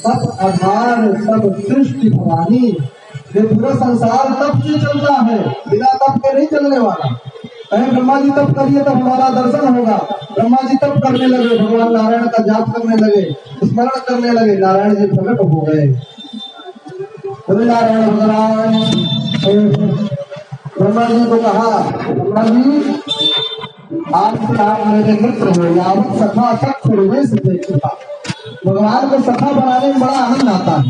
सब आधार सब सृष्टि भवानी। ये पूरा संसार तप से चलता है, बिना तप के नहीं चलने वाला। कहीं ब्रह्मा जी तप करिए तो हमारा दर्शन होगा। ब्रह्मा जी तप करने लगे, भगवान नारायण का जाप करने लगे, स्मरण करने लगे, नारायण जी प्रकट हो गए। नारायण भगवान ब्रह्मा जी को कहा, ब्रह्मा जी आज से आप मेरे मित्र हो, यावत सखा सख प्रवेश देखा। भगवान को सखा बनाने में बड़ा आनंद आता है।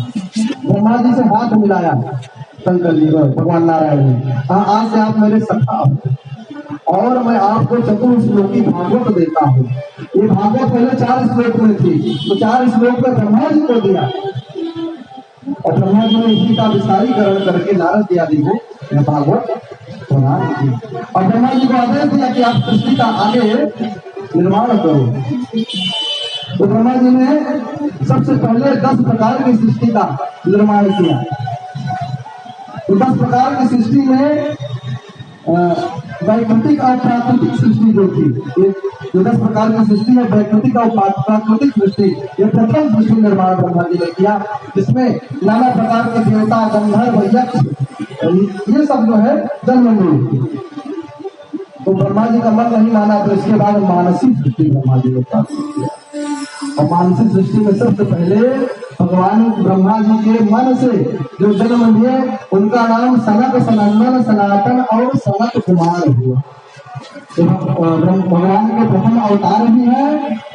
ब्रह्मा जी से हाथ मिलाया शंकर जी को, भगवान नारायण ने कहा आज से आप मेरे सखा हो और मैं आपको चतुर्श्लोकी भागवत देता हूँ। ये भागवत पहले 4 श्लोक में थी, तो 4 श्लोक में ब्रह्मा जी को दिया और ब्रह्मा जी ने इसी का विस्तारीकरण करके नारद इत्यादि को भागवत बना दी। और ब्रह्मा जी को आदेश दिया कि आप सृष्टि का आगे निर्माण करो। तो ब्रह्मा जी ने सबसे पहले 10 प्रकार की सृष्टि का निर्माण किया। तो 10 प्रकार की सृष्टि में वैकृतिक और प्राकृतिक सृष्टि जो थी, ये जो 10 प्रकार की सृष्टि है, वैकृतिक और प्राकृतिक सृष्टि, ये प्रथम सृष्टि निर्माण ब्रह्मा जी ने किया, जिसमें नाना प्रकार के देवता, गंधर्व, यक्ष, ये सब जो है जन्म लिए। तो ब्रह्मा जी का मन नहीं माना, तो इसके बाद मानसिक सृष्टि ब्रह्मा जी ने प्राप्त किया। और मानसिक सृष्टि में सबसे पहले भगवान ब्रह्मा जी के मन से जो जन्म लिए, उनका नाम सनक, सनंदन, सनातन और सनत कुमार हुआ। तो भगवान के प्रथम अवतार भी है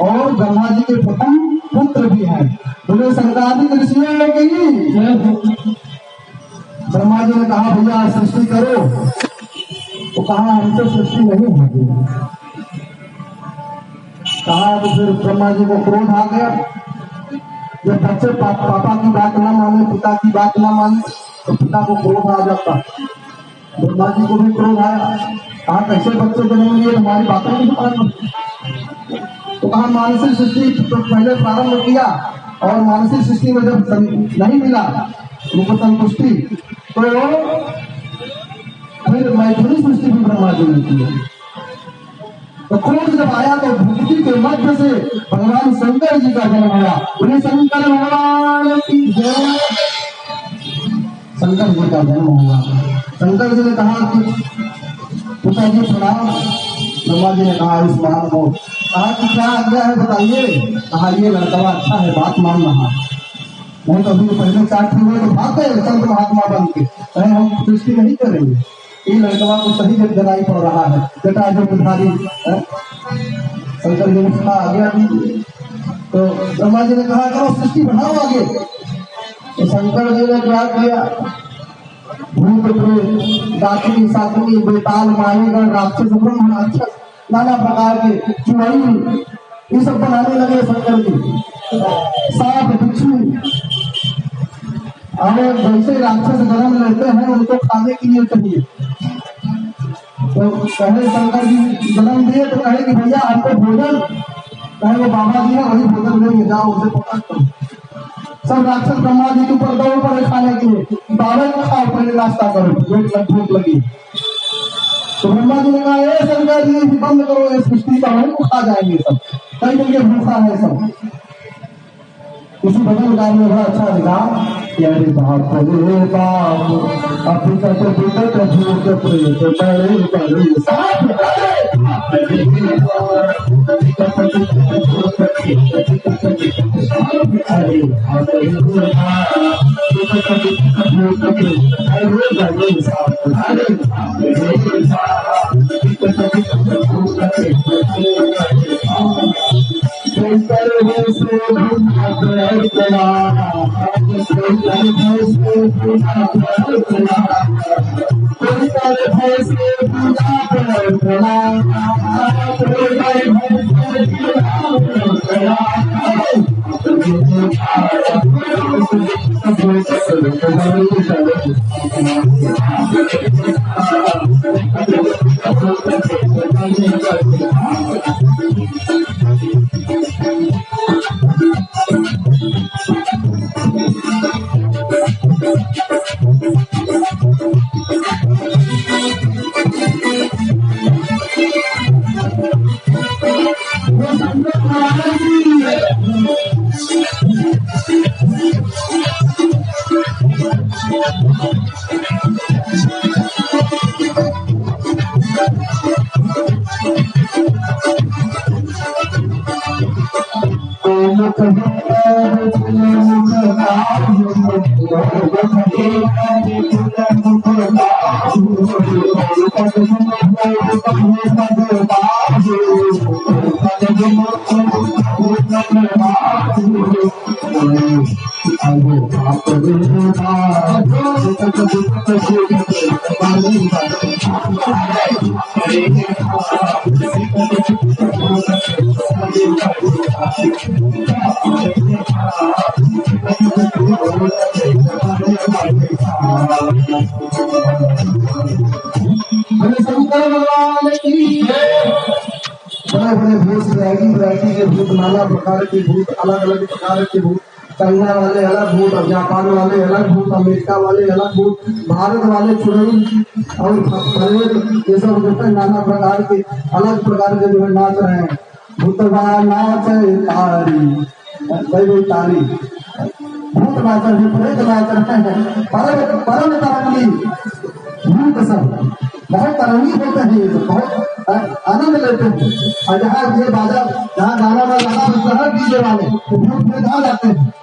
और ब्रह्मा जी के प्रथम पुत्र भी है। उन्हें संक्रांति ऋषियों की ब्रह्मा जी ने कहा भैया सृष्टि करो, तो कहा हमसे सृष्टि नहीं होगी। कहा तो फिर ब्रह्मा जी को क्रोध आ गया। जब बच्चे पापा की बात ना माने, पिता की बात ना माने, तो पिता को क्रोध आ जाता। ब्रह्मा जी को भी क्रोध आया। कहा कैसे बच्चे जन्म लिए, तुम्हारी बातें नहीं मानो। तो कहा मानसिक सृष्टि तो पहले प्रारंभ किया और मानसिक सृष्टि में जब नहीं मिला उनको संतुष्टि, तो फिर मैथिली सृष्टि भी ब्रह्मा जी ने की। तो क्रोध जब आया तो भक्ति के मध्य से भगवान शंकर जी का जन्म हुआ। उन्हें शंकर भगवान की जय। शंकर जी का जन्म हुआ। शंकर जी ने कहा कि पिताजी प्रणाम। ब्रह्मा जी ने कहा इस महान को कहा कि क्या आज्ञा है बताइए। कहा ये लड़का अच्छा है, बात मान रहा, नहीं तो अभी पहले 4 हुए तो भागते संत महात्मा बन के, हम सृष्टि नहीं करेंगे। ये लड़का को सही जगह पड़ रहा है, बेटा जो बुधारी शंकर जी ने कहा आज्ञा दी। तो ब्रह्मा जी ने कहा करो सृष्टि बढ़ाओ आगे। तो शंकर जी ने क्या किया, भूत प्रेत, डाकिनी, साकिनी, बेताल, माहीगण, राक्षस, ब्रह्म राक्षस, नाना प्रकार के चुड़ैल, ये सब बनाने लगे शंकर जी। सांप, बिच्छू, और जैसे राक्षस जन्म लेते हैं उनको खाने के लिए चाहिए। तो कहे शंकर जी जन्म दिए तो कहे कि भैया हमको भोजन, कहे वो बाबा जी है वही भोजन लेंगे, जाओ उसे पकड़ करो। सब राक्षस ब्रह्मा जी के ऊपर दौड़ पड़े खाने के लिए। बाबा को खाओ, पहले नाश्ता करो, भूख लगी। तो ब्रह्मा जी ने कहा ए शंकर जी बंद करो, ये सृष्टि का हम खा जाएंगे सब, कई दिन के भूखा है सब। इसी भजन गान में बड़ा अच्छा लिखा कि अरे बाप रे बाप, अभी तक भूत प्रेत बड़े बड़े साथ बड़े बड़े भूत, वैरायटी के भूत, नाना प्रकार के भूत, अलग अलग प्रकार के भूत, चाइना वाले अलग भूत, जापान वाले अलग भूत, अमेरिका वाले अलग भूत, भारत वाले चुड़ैल और प्रेत, ये सब जो है नाना प्रकार के अलग प्रकार के जो है नाच रहे हैं। भूतवा नाच तारी, तारी भूत नाच रहे, प्रेत नाच रहे हैं, परम परम तरंगी भूत सब बहुत तरंगी होते हैं, ये सब बहुत आनंद लेते हैं। और जहाँ ये बाजा, जहाँ गाना वाला लगा है डीजे वाले, तो भूत प्रेत आ जाते हैं।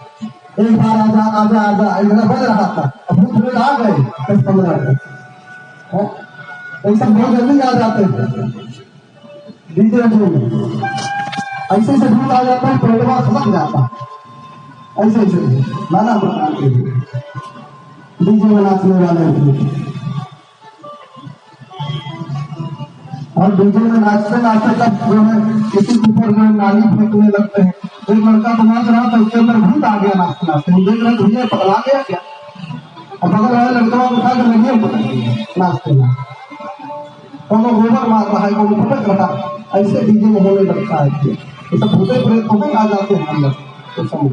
एक बार आजा आजा आजा एक बज रहा था, अब भूत प्रेत आ गए 10-15 तो सब बहुत जल्दी आ जाते हैं डीजे में। ऐसे से भूत आ जाता है, प्रेतवा समझ जाता है। ऐसे ऐसे नाना प्रकार के डीजे में नाचने वाले और डीजे में नाचते नाचते तब जो है किसी के ऊपर जो है नाली फेंकने लगते हैं। एक लड़का तो नाच रहा था, उसके अंदर भूत आ गया नाचते नाचते, हम देख रहे भैया पकड़ा गया क्या, और बगल वाले लड़का को उठा कर लगे नाचते नाचते, तो वो गोबर मार रहा है, वो फटक रहा, ऐसे डीजे में होने लगता है। ये सब भूते प्रेत को आ जाते हैं अंदर। तो समझ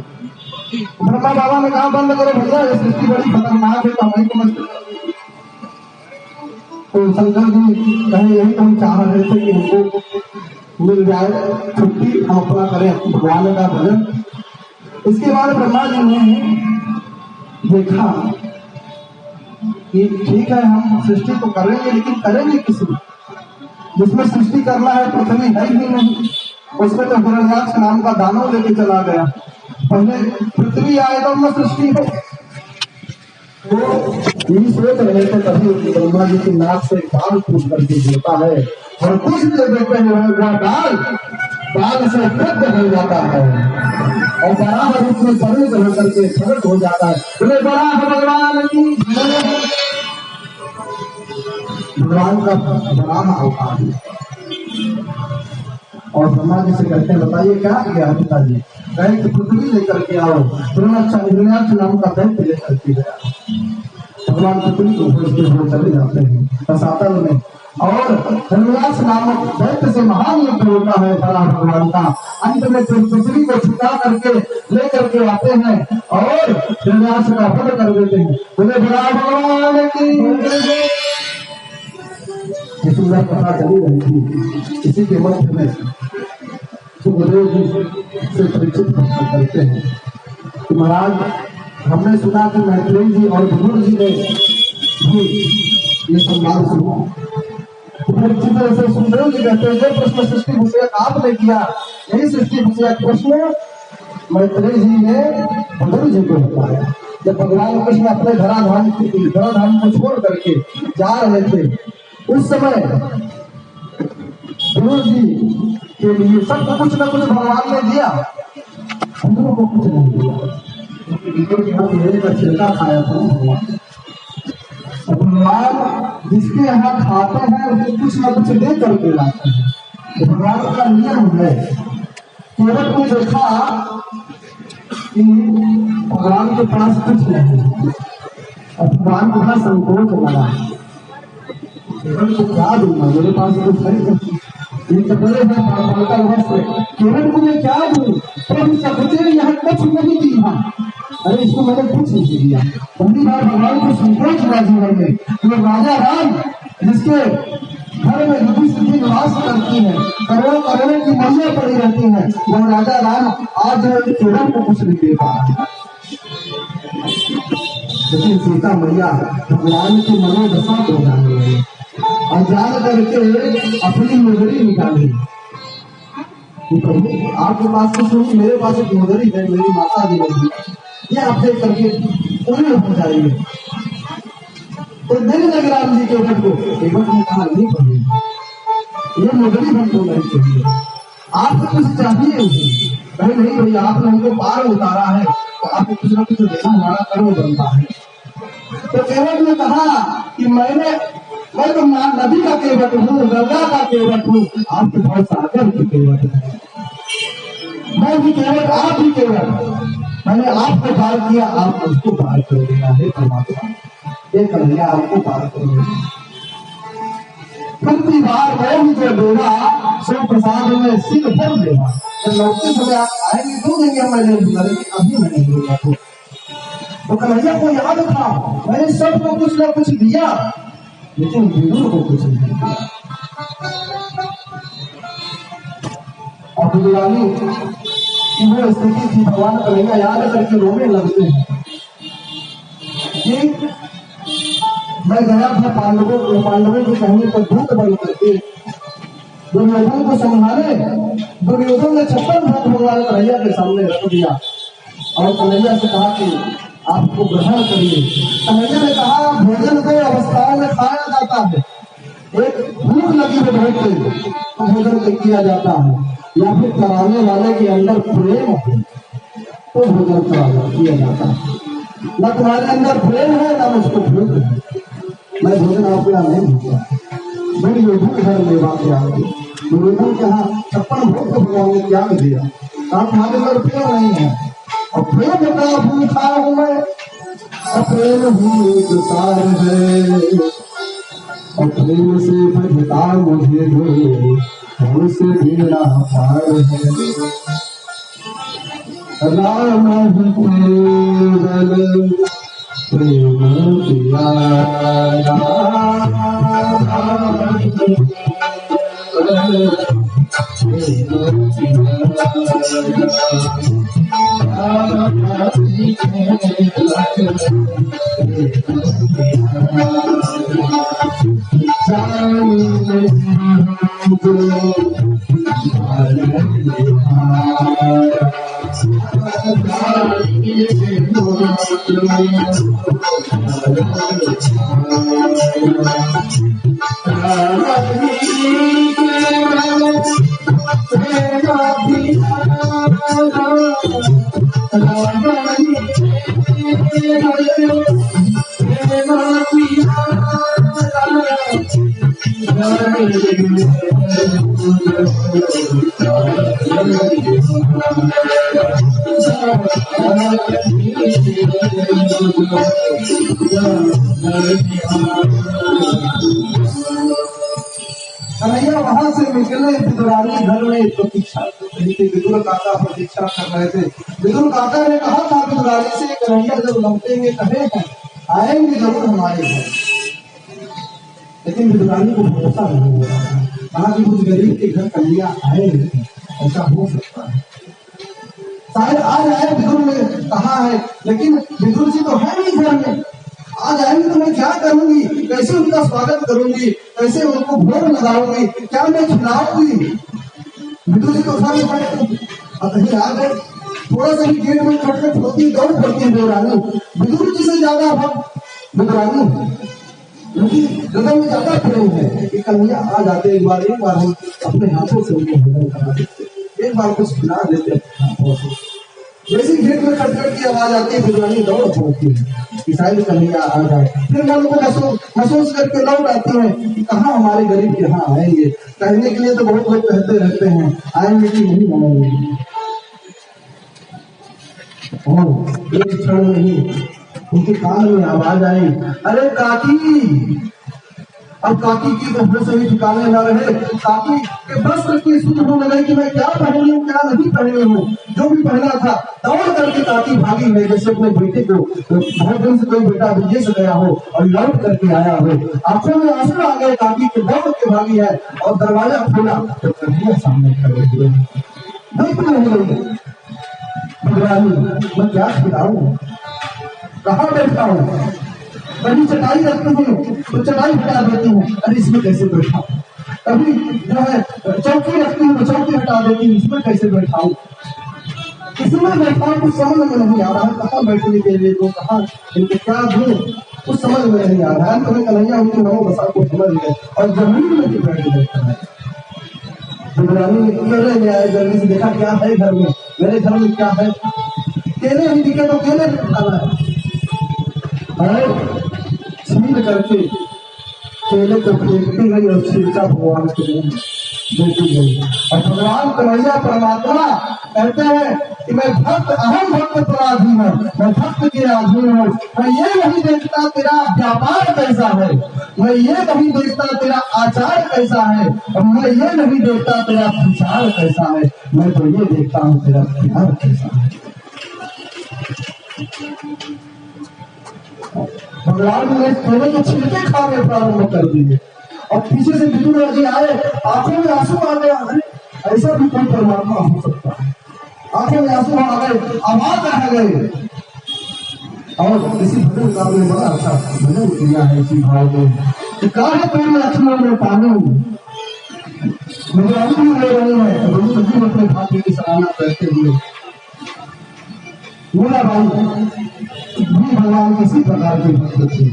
ब्रह्मा बाबा ने कहा बंद करो भैया, ये सृष्टि बड़ी खतरनाक है, तो हमें समझते। तो शंकर जी कहे यही तो हम चाह रहे थे कि हमको मिल जाए छुट्टी, हम अपना करें भगवान का भजन। इसके बाद ब्रह्मा जी ने देखा कि ठीक है हम सृष्टि तो करेंगे, लेकिन करेंगे किसमें, जिसमें सृष्टि करना है पृथ्वी है ही नहीं, उसमें तो हिरण्याक्ष नाम का दानव लेके चला गया। पहले पृथ्वी आए तो मैं सृष्टि हो, तो यही सोच रहे थे, तभी ब्रह्मा जी की नाक से बाल फूट करके गिरता है और कुछ देते हैं बाल से वृद्ध हो जाता है और बराबर उसमें शरीर होकर के प्रकट हो जाता है। बोले बड़ा भगवान की भगवान का बड़ा अवतार है। और ब्रह्मा जी से कहते हैं बताइए क्या किया है पिताजी, कहे कि पृथ्वी लेकर के आओ। हिरण्याक्ष नाम का दैत्य लेकर के गया, भगवान पृथ्वी को खोजते हुए चले जाते हैं रसातल में, और हिरण्याक्ष नामक दैत्य से महान युद्ध होता है बड़ा भगवान का। अंत में पृथ्वी को छुटा करके लेकर के आते हैं और हिरण्याक्ष का वध कर देते हैं। बोले बड़ा भगवान की सुंदर कथा चली रही थी। इसी के मध्य में सुखदेव जी से परिचित करते हैं कि महाराज हमने सुना कि मैत्रेय जी और विदुर जी ने भी ये संवाद सुना। इसी तरह से सुखदेव जी कहते हैं जो प्रश्न सृष्टि विषयक आपने किया, यही सृष्टि विषयक प्रश्न मैत्रेय जी ने विदुर जी को बताया। जब भगवान कृष्ण अपने धराधाम को छोड़ करके जा रहे थे, उस समय गुरु जी के लिए सबको कुछ न कुछ भगवान ने दिया, हम लोगों को कुछ नहीं दिया। का छिलका खाया था भगवान, जिसके यहाँ खाते हैं उसे कुछ न कुछ दे करके लाते हैं, तो भगवान का नियम है। केवल को देखा कि भगवान के पास कुछ नहीं, और भगवान को बड़ा संकोच लगा, केवल को क्या दूंगा, मेरे पास कुछ नहीं, ये तो बड़े केवल को मैं क्या दूं, प्रभु सकुचे यहाँ कुछ नहीं दिया। अरे इसको मैंने कुछ नहीं दिया। पहली बार भगवान को संकोच हुआ जीवन में। तो राजा राम जिसके घर में युद्धि सिद्धि निवास करती है, करोड़ों करोड़ों की मैया पड़ी रहती है, वो राजा राम आज केवल को कुछ नहीं दे पा रहा। लेकिन सीता मैया भगवान की मनोदशा को जाने लगी और जान करके अपनी नजरी निकाली कि प्रभु आपके पास तो सुनी, मेरे पास एक मुदरी है, मेरी माता जी लगी, ये आपसे करके पूरी हो जाएगी। तो दिल लग राम जी के ऊपर को केवट ने कहा नहीं पड़ी, ये मुदरी हमको नहीं चाहिए, आपको कुछ चाहिए उसे। कहे नहीं भैया, आपने हमको पार उतारा है तो आपको कुछ ना कुछ देना हमारा कर्म बनता है। तो केवट ने कहा कि मैं तो नदी का केवट हूँ, गंगा का केवट हूँ, आपके बहुत सागर की केवट है, मैं भी केवट, आप भी केवट, मैंने आपको पार किया, आप मुझको पार कर देना है परमात्मा, ये कन्हैया आपको पार कर देना। प्रति बार मैं जो देगा सो प्रसाद में सिर भर देगा। जब लौटते समय आप आएंगे तो देंगे, मैंने अभी मैंने दूंगा। तो कन्हैया को याद था मैंने सबको कुछ ना कुछ दिया, लेकिन विदुर को कुछ नहीं दिया। और विदुरानी की वो स्थिति थी, भगवान कन्हैया याद करके रोने लगते हैं कि मैं गया था पांडवों के कहने पर दूत बन करके दुर्योधन को संभाले। दुर्योधन ने 56 भूत भगवान कन्हैया के सामने रख दिया और कन्हैया से कहा कि आपको ग्रहण करिए। कन्हैया ने कहा भोजन दो अवस्थाओं में खाया जाता है, एक भूख लगी हो बहुत तो भोजन किया जाता है, या फिर कराने वाले के अंदर प्रेम हो तो भोजन किया जाता है। न तुम्हारे अंदर प्रेम है ना मुझको भूख है, मैं भोजन आपके यहाँ नहीं भूखा। मेरी भूख घर में बात आएगी। दुर्योधन के यहाँ 56 भूख भगवान ने त्याग दिया, कहा तुम्हारे अंदर प्रेम नहीं है, और प्रेम का भूखा हूं मैं, प्रेम ही एक सार है, और प्रेम से भजता मुझे दो, हमसे बेड़ा पार है। राम केवल प्रेम प्यारा, कन्हैया वहां से निकले, विदुरानी घर में प्रतीक्षा विदुर काका प्रतीक्षा कर रहे थे। विदुर काका ने कहा था विदुरानी से कन्हैया जब लौटेंगे कहे हैं आएंगे जरूर हमारे घर, लेकिन विदुरानी को भरोसा नहीं हो रहा था। कहा कि कुछ गरीब के घर कन्हैया आएंगे, ऐसा हो सकता है, शायद आज आए। विदुर ने कहा है, लेकिन विदुर जी तो है नहीं घर में, आज आएंगे तो मैं क्या करूंगी, कैसे उनका स्वागत करूंगी, कैसे उनको भोग लगाऊंगी, क्या मैं खिलाऊंगी। विदुर जी तो सारे कहीं आ गए, थोड़ा सा भी गेट में खटखट होती दौड़ पड़ती है विदुरानी। विदुर जी से ज्यादा विदुरानी क्योंकि हृदय में ज्यादा प्रेम है कि कन्हैया आ जाते, एक बार हम अपने हाथों से उनको भोजन करा देते, एक बार कुछ खिला देते। जैसे गेट में खटखट की आवाज आती है विदुरानी दौड़ पड़ती है कि शायद कन्हैया आ जाए। फिर मन को महसूस करके लौट आती है कि कहाँ हमारे गरीब के यहाँ आएंगे। कहने के लिए तो बहुत लोग कहते रहते हैं आएंगे कि नहीं आएंगे, और एक क्षण नहीं उनके कान में आवाज आई, अरे काकी। अब काकी की तो होश ही ठिकाने न रहे, काकी के वस्त्र की सूझ होने लगी कि मैं क्या पहनी हूँ क्या नहीं पहनी हूँ। जो भी पहना था दौड़ करके काकी भागी है, जैसे अपने बेटे को बहुत दिन से कोई बेटा विदेश गया हो और लौट करके आया हो। आंखों में आंसू आ गए, काकी के दौड़ के भागी है और दरवाजा खोला तो कन्हैया सामने खड़े हुए। मैं क्या खिलाऊं, कहाँ बैठा हूँ, कहीं चटाई रखती हूँ तो चटाई हटा देती हूँ, अरे इसमें कैसे बैठा। कभी जो है चौकी रखती हूँ, चौकी हटा देती हूँ, इसमें कैसे बैठाऊं, इसमें बैठाऊं कुछ समझ में नहीं आ रहा है, कहाँ बैठने के लिए दो, कहाँ इनके क्या दूं, कुछ समझ में नहीं आ रहा है। तुम्हें कन्हैया उनकी नौ बसा को समझ गए और जमीन में बैठ गए। केले ले आए, जल्दी से देखा क्या है घर में, मेरे घर में क्या है, केले नहीं दिखे तो केले खाना है, छीन करके केले को फेंकती गई और छिलका भगवान के मुंह देती गई। और भगवान कन्हैया परमात्मा कहते हैं कि मैं भक्त, अहम भक्त पराधीन हूँ, मैं भक्त के अधीन हूँ, मैं ये नहीं देखता तेरा व्यापार कैसा है, मैं ये नहीं देखता तेरा आचार कैसा है, और मैं ये नहीं देखता तेरा विचार कैसा है, मैं तो ये देखता हूँ तेरा प्यार कैसा है। भगवान ने केले के छिलके खाने प्रारंभ कर दिए और पीछे से विदुर जी आए, आंखों में आंसू आ गया, ऐसा भी कोई परमात्मा हो सकता है, आंखों में आंसू आ गए, आवाज रह गए। और इसी भजन का आपने बड़ा अच्छा भजन किया है इसी भाव में कि काहे तेरी अखियों में पानी, मुझे अभी भी ले रही है, तो अपने भाग्य की सराहना करते हुए मेरा भाई भी भगवान किसी प्रकार के भक्त थे।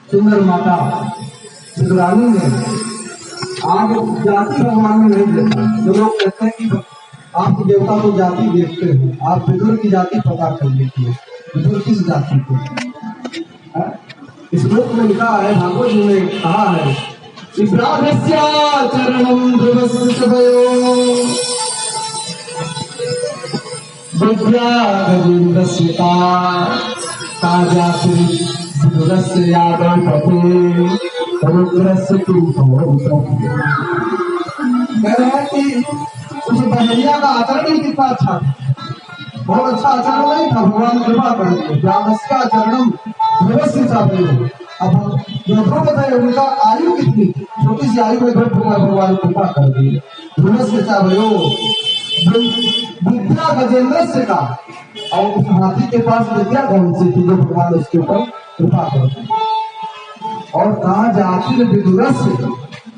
सुंदर माता रानी ने आज जाति भगवान में नहीं देखा। जो लोग कहते हैं कि आप देवता को जाति देखते हैं, आप विदुर की जाति पता कर लीजिए, विदुर किस जाति को। इस श्लोक में लिखा है, भागवत जी ने कहा है, चरणम ध्रुवस्य विद्या गोविंदस्य विदुरस्य यादव पते रुद्रस्य कह रहे हैं कि उस बहनिया का आचरण ही कितना अच्छा था, बहुत अच्छा आचरण नहीं था। भगवान कृपा करते व्यामस्य आचरणम ध्रुवस्य चाहते। अब जो ध्रुव थे उनका आयु कितनी छोटी सी आयु में भगवान कृपा कर दी। ध्रुवस्य चाहते विद्या गजेंद्र से का, और उस हाथी के पास विद्या कौन सी थी जो भगवान उसके ऊपर कृपा करते। और कहा जाति विदुर से,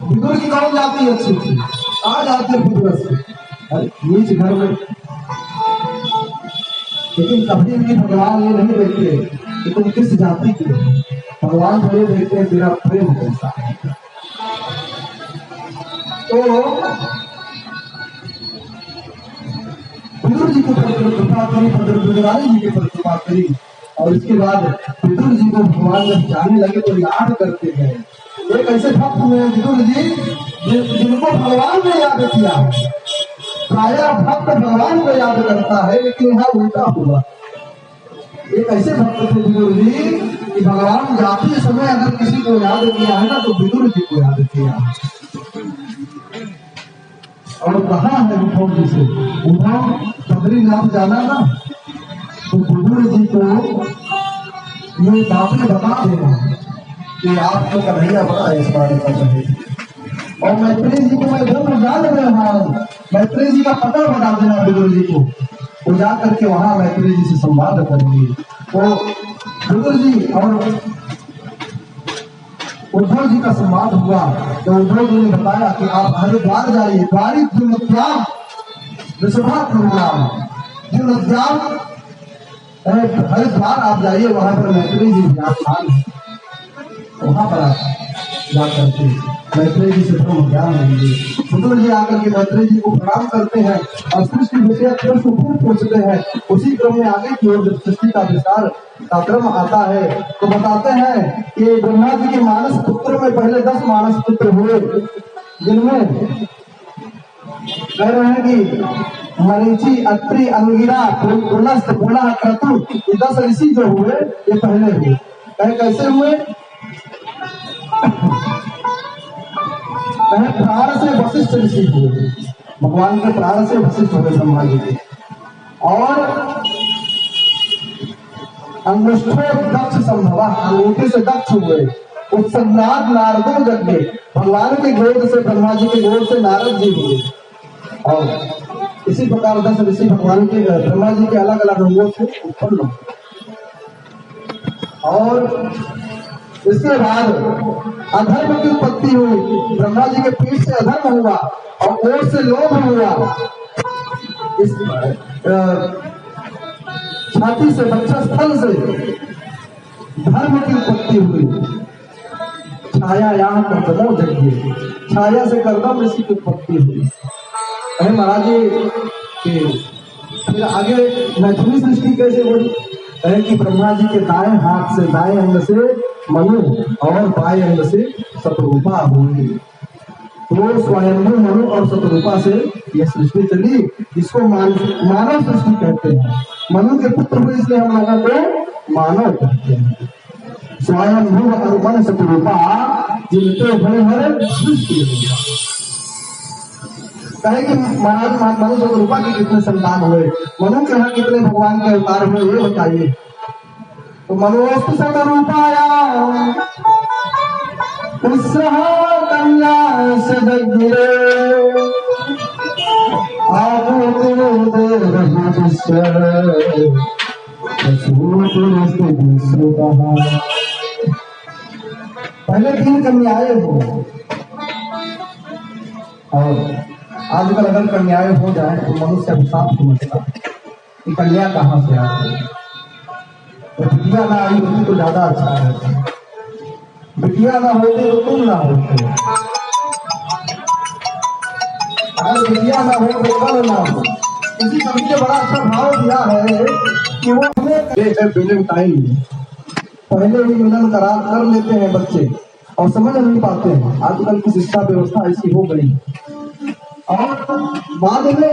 विदुर की कौन जाति अच्छी थी, कहा जाति विदुर से नीच घर में। लेकिन कभी भी भगवान ये नहीं देखते कि तुम किस जाति की, भगवान ये देखते हैं तेरा प्रेम कैसा है। तो विदुर जी के ऊपर कृपा करी, बद्ररानी जी के ऊपर कृपा करी। और इसके बाद विदुर जी को भगवान जब जाने लगे तो याद करते गए। एक ऐसे भक्त हुए विदुर जी जिनको भगवान ने याद किया। प्रायः भक्त भगवान को याद करता है, लेकिन यहाँ उल्टा हुआ। एक ऐसे भक्त थे विदुर जी कि भगवान जाते समय अगर किसी को याद किया है ना तो विदुर जी को याद किया। और कहा है उद्धव जी से, उद्धव बद्रीनाथ जाना ना तो विदुर जी को ये बातें बता देना कि आपको कन्हैया बड़ा स्मरण कर रहे। और मैत्री जी को मैं जरूर जान रहा हूँ, मैत्री जी का पता बता देना विदुर जी को, वो जा करके वहां मैत्री जी से संवाद करेंगे। तो विदुर जी और उद्धव जी का संवाद हुआ तो उद्धव जी ने बताया कि आप हरिद्वार जाइए, हरिद्वार आप जाइए, वहां पर मैत्री जी व्याख्यान है, वहां पर आप जाकर के मैत्री जी से ब्रह्म ज्ञान लेंगे। विदुर जी आकर के मैत्री जी को प्रणाम करते हैं और सृष्टि विषय प्रश्न पूछते हैं। उसी क्रम में आगे की ओर जब सृष्टि का विस्तार का क्रम आता है तो बताते हैं कि ब्रह्मा जी के मानस पुत्र में पहले 10 मानस पुत्र हुए, जिनमें कह रहे हैं कि मरीचि, अत्रि, अंगिरा, पुलस्त, पुनः, क्रतु, ये 10 ऋषि जो हुए ये पहले हुए। कैसे हुए? प्राण से वशिष्ठ ऋषि हुए, भगवान के प्राण से वशिष्ठ हुए ब्रह्मा जी के। और अंगुष्ठो दक्ष संभवा, अंगूठे से दक्ष हुए। उत्सन्नाद नारदो जगने, भगवान के गोद से, ब्रह्मा जी के गोद से नारद जी हुए। और इसी प्रकार 10 ऋषि भगवान के ब्रह्मा जी के अलग अलग अंगों से उत्पन्न हुए। और इसके बाद अधर्म की उत्पत्ति हुई, ब्रह्मा जी के पीठ से अधर्म हुआ और ओर से लोभ हुआ। इस छाती से, वक्षस्थल से धर्म की उत्पत्ति हुई। छाया यहाँ कर्दमो जगिए, छाया से कर्दम ऋषि की उत्पत्ति हुई। अरे महाराज जी फिर आगे मैथिली सृष्टि कैसे हुई है कि ब्रह्मा जी के दाएं हाथ से, दाएं अंग से मनु और बाएं अंग से शतरूपा हुई। तो स्वयंभू मनु और शतरूपा से यह सृष्टि चली, जिसको मानव सृष्टि कहते हैं। मनु के पुत्र हुए इसलिए हम लोगों को मानव कहते हैं। स्वयंभू और मन शतरूपा जिनके बड़े हर सृष्टि कहे कि महाराज मनु शतरूपा के कितने संतान हुए, मनु के यहाँ कितने भगवान के अवतार हुए ये बताइए। तो मनोस्तु शतरूपाया कन्या सदगिरे पहले 3 कन्याएं हो, और आजकल अगर कन्याएं हो जाए तो मनुष्य अभिशाप समझता कि कन्या कहाँ से आ गई। बिटिया ना आई होती तो ज्यादा अच्छा है, बिटिया ना होती तो तुम ना होते, अगर बिटिया ना हो तो कल ना हो। इसी कवि ने बड़ा अच्छा भाव दिया है कि वो हमें टाइम पहले ही मिलन करार कर लेते हैं बच्चे और समझ नहीं पाते हैं। आजकल की शिक्षा व्यवस्था ऐसी हो गई और बाद में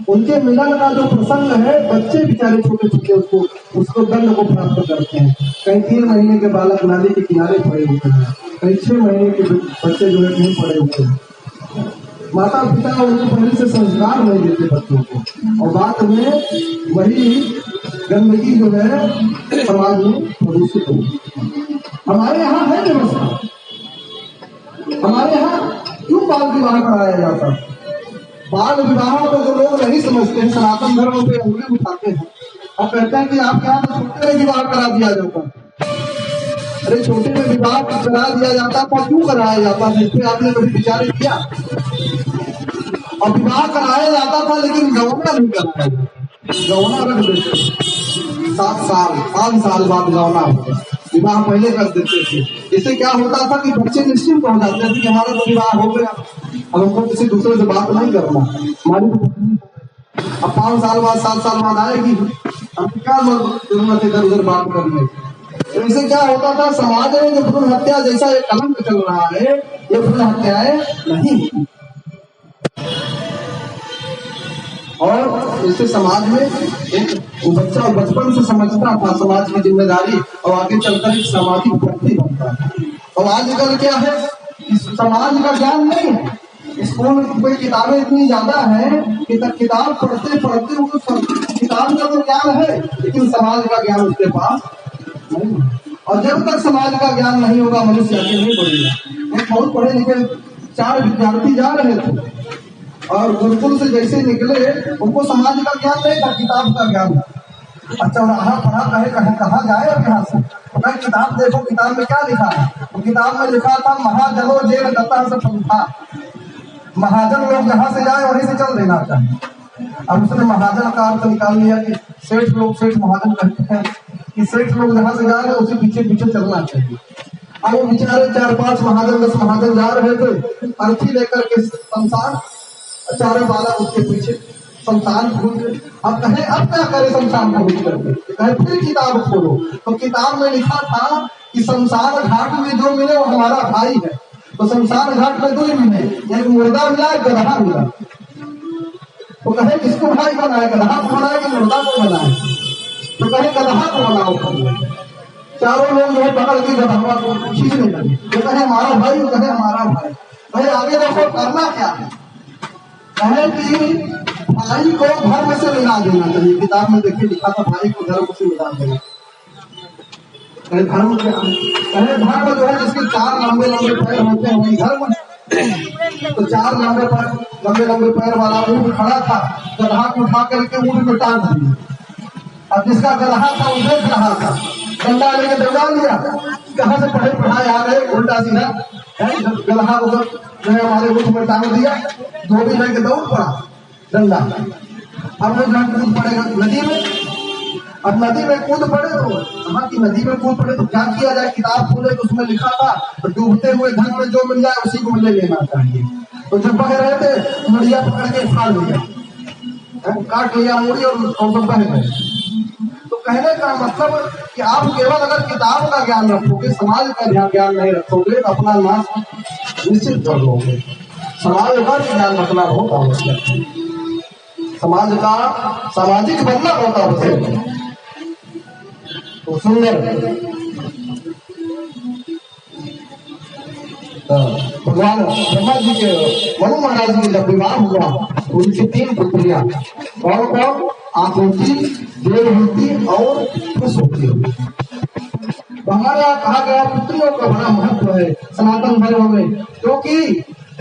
उनके मिलन का जो प्रसंग है, बच्चे बेचारे छोटे छोटे उसको दंड को प्राप्त करते हैं। कहीं 3 महीने के बालक नाली के किनारे पड़े होते हैं, कहीं 6 महीने के बच्चे जो है नहीं पड़े होते हैं। माता पिता उनको पहले से संस्कार नहीं देते बच्चों को, और बाद में वही गंदगी जो है समाज में प्रदूषित हो। हमारे यहाँ है व्यवस्था, हमारे यहाँ क्यों बाल विवाह कराया जाता है? बाल विवाह को जो लोग नहीं समझते हैं, सनातन धर्म पे उंगली उठाते हैं और कहते हैं कि आपके यहाँ तो छोटे में विवाह करा दिया जाता। अरे छोटे में विवाह करा दिया जाता था, क्यों कराया जाता था? इसमें आपने कभी विचार किया? और विवाह कराया जाता था लेकिन गौना नहीं कराया जाता, गौना रख देते 7 साल 5 साल बाद गौना होता, विवाह पहले कर देते थे। इससे क्या होता था कि बच्चे निश्चिंत हो जाते थे कि हमारा तो विवाह हो गया, अब हमको किसी दूसरे से बात नहीं करना। हमारी अब 5 साल बाद 7 साल बाद आएगी, अब क्या जरूरत है इधर उधर बात करने की। तो इससे क्या होता था, समाज में जो भ्रूण हत्या जैसा एक कलंक चल रहा है, ये भ्रूण हत्याएं नहीं होती। और इससे समाज में एक बच्चा बचपन से समझता था समाज की जिम्मेदारी, और आगे चलकर एक सामाजिक व्यक्ति बनता है। और आजकल क्या है, इस समाज का ज्ञान नहीं है। स्कूल में किताबें इतनी ज्यादा है कि तक किताब पढ़ते पढ़ते उसको किताब का तो ज्ञान है, लेकिन समाज का ज्ञान उसके पास नहीं है। और जब तक समाज का ज्ञान नहीं होगा, मनुष्य आगे नहीं बढ़ेगा। एक बहुत पढ़े लिखे 4 विद्यार्थी जा रहे थे, और गुरुकुल से जैसे निकले, उनको समाज का ज्ञान नहीं था, किताब का ज्ञान। अच्छा वहाँ पढ़ा कहे कहाँ जाए अब यहाँ से, तो कहे किताब देखो, किताब में क्या लिखा है। तो किताब में लिखा था, महाजनो जेल दत्ता से पंथा, महाजन लोग जहाँ से जाए वहीं से चल देना चाहिए। अब उसने महाजन का अर्थ निकाल लिया कि सेठ लोग, सेठ महाजन कहते हैं कि सेठ लोग जहाँ से जा रहे हैं उसी पीछे पीछे चलना चाहिए। अब वो बेचारे 4-5 महाजन 10 महाजन जा रहे थे अर्थी लेकर के शमशान, चारों बाला उसके पीछे शमशान भूल गए। अब कहे अब क्या करे शमशान को भूल करके, कहे फिर किताब खोलो। तो किताब में लिखा था कि शमशान घाट में जो मिले वो हमारा भाई है। तो शमशान घाट में 2 ही मिले, एक मुर्दा मिला, एक गधा मिला। तो कहे किसको भाई बनाए, गधा को बनाए कि मुर्दा को बनाए। तो कहे गधा को बनाओ। चारों लोग जो है पकड़ के गधा को खींचने लगे। तो कहे हमारा भाई, कहे हमारा भाई। कहे आगे देखो करना क्या है, कहे कि भाई को धर्म से मिला देना चाहिए। किताब में देखिए लिखा था भाई को धर्म से मिला देना। कहे धर्म क्या, कहे धर्म जो है जिसके 4 लंबे लंबे पैर होते हैं वही धर्म। तो 4 लंबे पैर वाला ऊँट खड़ा था, गधा को उठा करके ऊँट में टांग दिया। अब जिसका गधा था वो देख रहा था, डंडा लेके दौड़ा लिया। कहाँ से पढ़े पढ़ाए आ रहे, उल्टा सीधा गधा को जो है हमारे ऊँट में टांग दिया। धोबी लेके दौड़ पड़ा डंडा। अब वो जहाँ कूद पड़ेगा नदी में, अब नदी में कूद पड़े तो कहा कि नदी में कूद पड़े तो क्या किया जाए। किताब खोले तो उसमें लिखा था डूबते हुए धन में जो मिल जाए उसी को ले लेना चाहिए। तो जब बह रहे थे मुड़िया पकड़ के फाड़ लिया, काट लिया मुड़ी और बह गए। तो कहने का मतलब कि आप केवल अगर किताब का ज्ञान रखोगे, समाज का ज्ञान नहीं रखोगे तो अपना नाश निश्चित कर लोगे। समाज का ज्ञान रखना बहुत आवश्यक है, समाज का सामाजिक बनना बहुत आवश्यक है। तो सुंदर भगवान ब्रह्मा जी के, मनु महाराज जी जब विवाह हुआ तो उनकी 3 पुत्रियां, कौन कौन, आकृति, देवहूति और प्रसूति। हमारे यहाँ कहा गया पुत्रियों का बड़ा महत्व है सनातन धर्म में, क्योंकि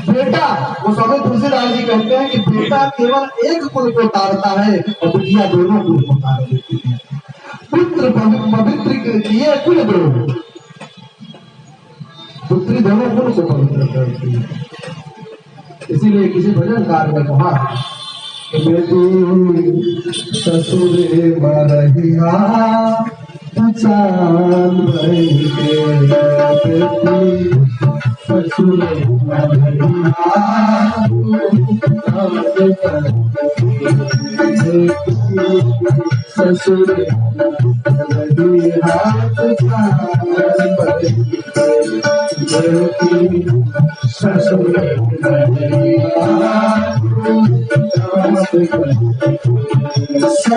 बेटा, वो स्वामी तुलसीदास जी कहते हैं कि बेटा केवल एक कुल को तारता है और बिटिया दोनों कुल को तार देती है। पुत्र पवित्र के लिए कुल दो, पुत्री दोनों कुल को पवित्र करती है। इसीलिए किसी भजनकार ने कहा कि बेटी ससुरे मरहिया चांद भई के, बेटी ससुरे मरहिया ससुरे मरहिया चांद भई के, ससुरे मरहिया सब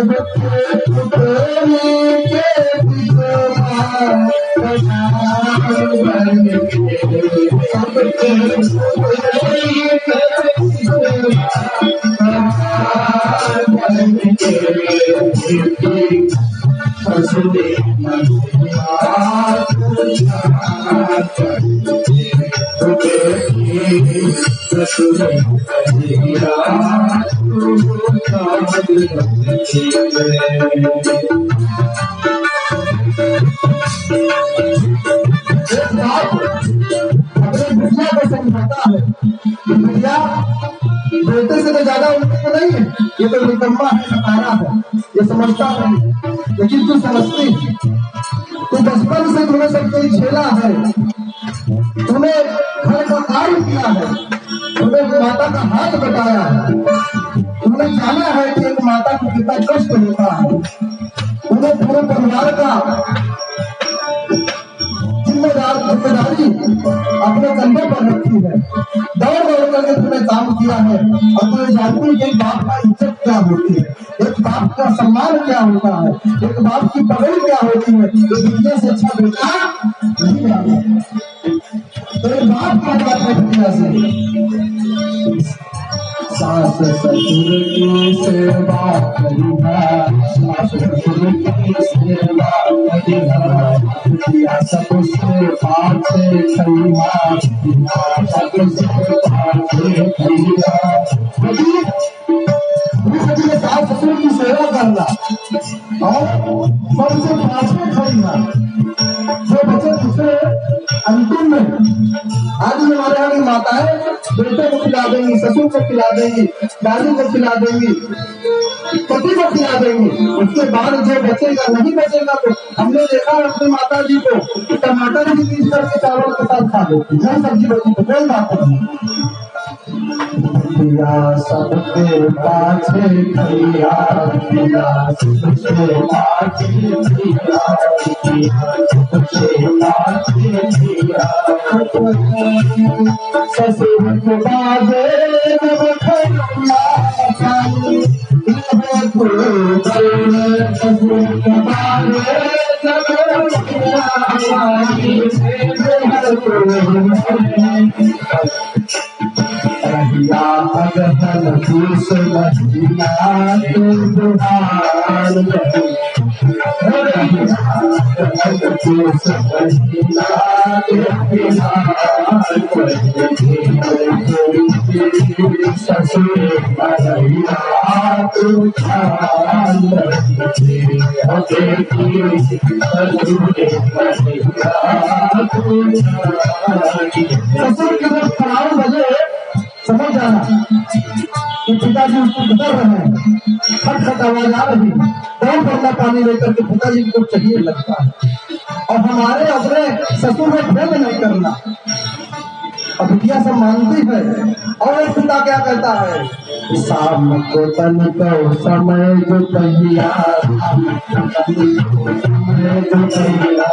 बेटे से तो ज्यादा उनको नहीं है, ये तो निकम्मा है, सतारा है, ये समझता नहीं। लेकिन तू समझती, तू बचपन से तुम्हें सब कोई झेला है, तूने घर का कार्य किया है, तुमने माता का हाथ बटाया है, तुमने जाना है कि कितना कष्ट होता है। उन्हें पूरे परिवार का जिम्मेदारी अपने कंधे पर रखी है, दौड़ दौड़ करके तुमने काम किया है और तुम्हें जानती है कि एक बाप का इज्जत क्या होती है, एक बाप का सम्मान क्या होता है, एक बाप की पकड़ क्या होती है। ये दुनिया से अच्छा बेटा नहीं मिला। तो एक बाप क्या बात है दुनिया से। सास ससुर की सेवा करिहा, सास ससुर की सेवा करिहा, सबसे पाछे खैहा, सबसे पाछे खैहा। सास ससुर की सेवा करना और सबसे पाछे खैहा, जो बचे दूसरे अंतिम में। आज हमारे यहाँ की माताएं बेटे को खिला देंगी, ससुर को खिला देंगी, दादी को खिला देंगी, पति को खिला देंगी, उसके बाद जो बचेगा नहीं बचेगा तो हमने देखा अपनी माता जी को टमाटर की पीस करके चावल के साथ खा देती, नहीं सब्जी बची तो कोई बात नहीं। सबके पाछे खैया, सबसे पाछे खैया, सबसे पाछे खैया। ससुर के बाजे जब खैया, ससुर के बाजे जब रहिया अगहन दूस महीना तो दुहार ससुर के जब खराब बजे समझ जाना कि पिताजी उसको गुजर रहे हैं, खट आवाज आ रही, कौन बंदा पानी लेकर के पिताजी को चाहिए लगता है और हमारे अपने ससुर में भेद नहीं करना। अब बिटिया सब मानती है और एक पिता क्या कहता है, शाम को तन को समय जो तैया, समय जो तैया,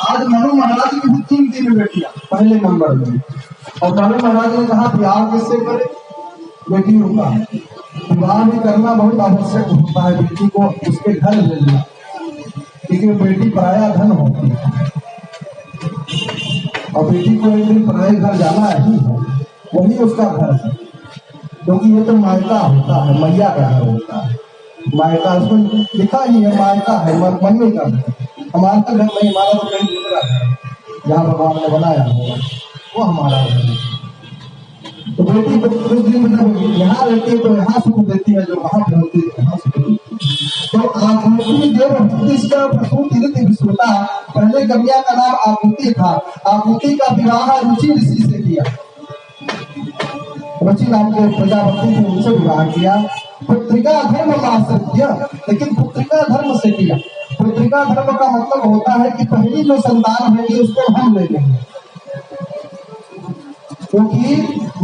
आज मनु महाराज की भी 3 दिन बेटियां पहले नंबर में, और मनु महाराज ने कहा विवाह किससे करे, बेटियों का विवाह भी करना बहुत आवश्यक होता है, बेटी को उसके घर ले लेना, क्योंकि बेटी पराया धन होती है और बेटी को एक दिन पराये घर जाना ही है, वही उसका घर है, क्योंकि ये तो मायका होता है, मैया का घर होता है। मायका उसको लिखा ही है, मायका है, मम्मी का घर। हमारा घर नहीं, हमारा तो कहीं दूसरा है, जहाँ भगवान ने बनाया होगा वो हमारा घर है। तो बेटी को कुछ दिन मतलब यहाँ रहती है तो यहाँ सुख देती है, जो वहाँ पे होती है यहाँ सुख देती है। तो आकृति देव इसका प्रसूति रीति विश्वता, पहले कन्या का नाम आकृति था। आकृति का विवाह रुचि ऋषि से किया, रुचि नाम के प्रजापति ने उनसे विवाह किया। पुत्रिका धर्म मासत्य, लेकिन पुत्रिका धर्म से किया। पुत्रिका धर्म का मतलब होता है कि पहली जो संतान होगी उसको हम ले लेंगे, वो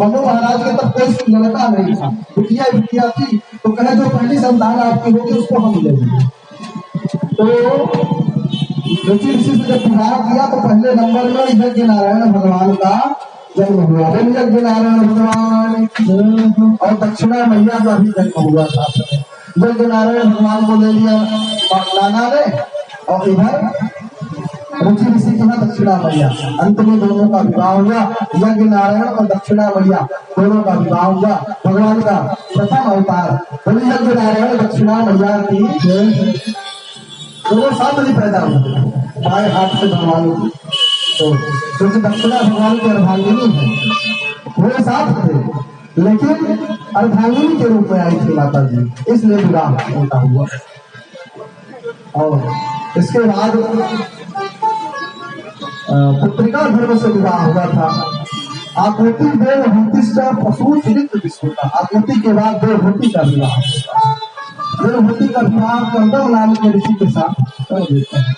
मनु महाराज के तब कोई लड़का नहीं था, बिटिया थी, तो कहे जो पहली संतान आपकी होगी उसको हम लेंगे। तो ऋषि से जब विवाह किया तो पहले नंबर में यज्ञ नारायण भगवान का जन्म हुआ, यज्ञ नारायण भगवान, और दक्षिणा मैया का भी जन्म हुआ था। यज्ञ नारायण भगवान को ले लिया नाना ने, और इधर ऋषि के यहाँ दक्षिणा मैया, अंत में दोनों का विवाह हुआ। यज्ञ नारायण और दक्षिणा मैया दोनों का विवाह हुआ। भगवान का प्रथम अवतार यज्ञ नारायण दक्षिणा मैया की दोनों साथ ही पैदा हुए, बाएं हाथ से भगवान की, तो क्योंकि दक्षिणा भगवान की अर्धांगिनी है, वो साथ थे, लेकिन अर्धांगिनी के रूप में आई थी माता जी, इसलिए विवाह उनका हुआ। और इसके बाद पुत्रिका धर्म से विवाह हुआ था। आकृति देव होती पशु चरित्र विश्व का, आकृति के बाद देवभूति का विवाह होता है। देवभूति का विवाह कर्दम नाम के ऋषि के साथ कर देते हैं।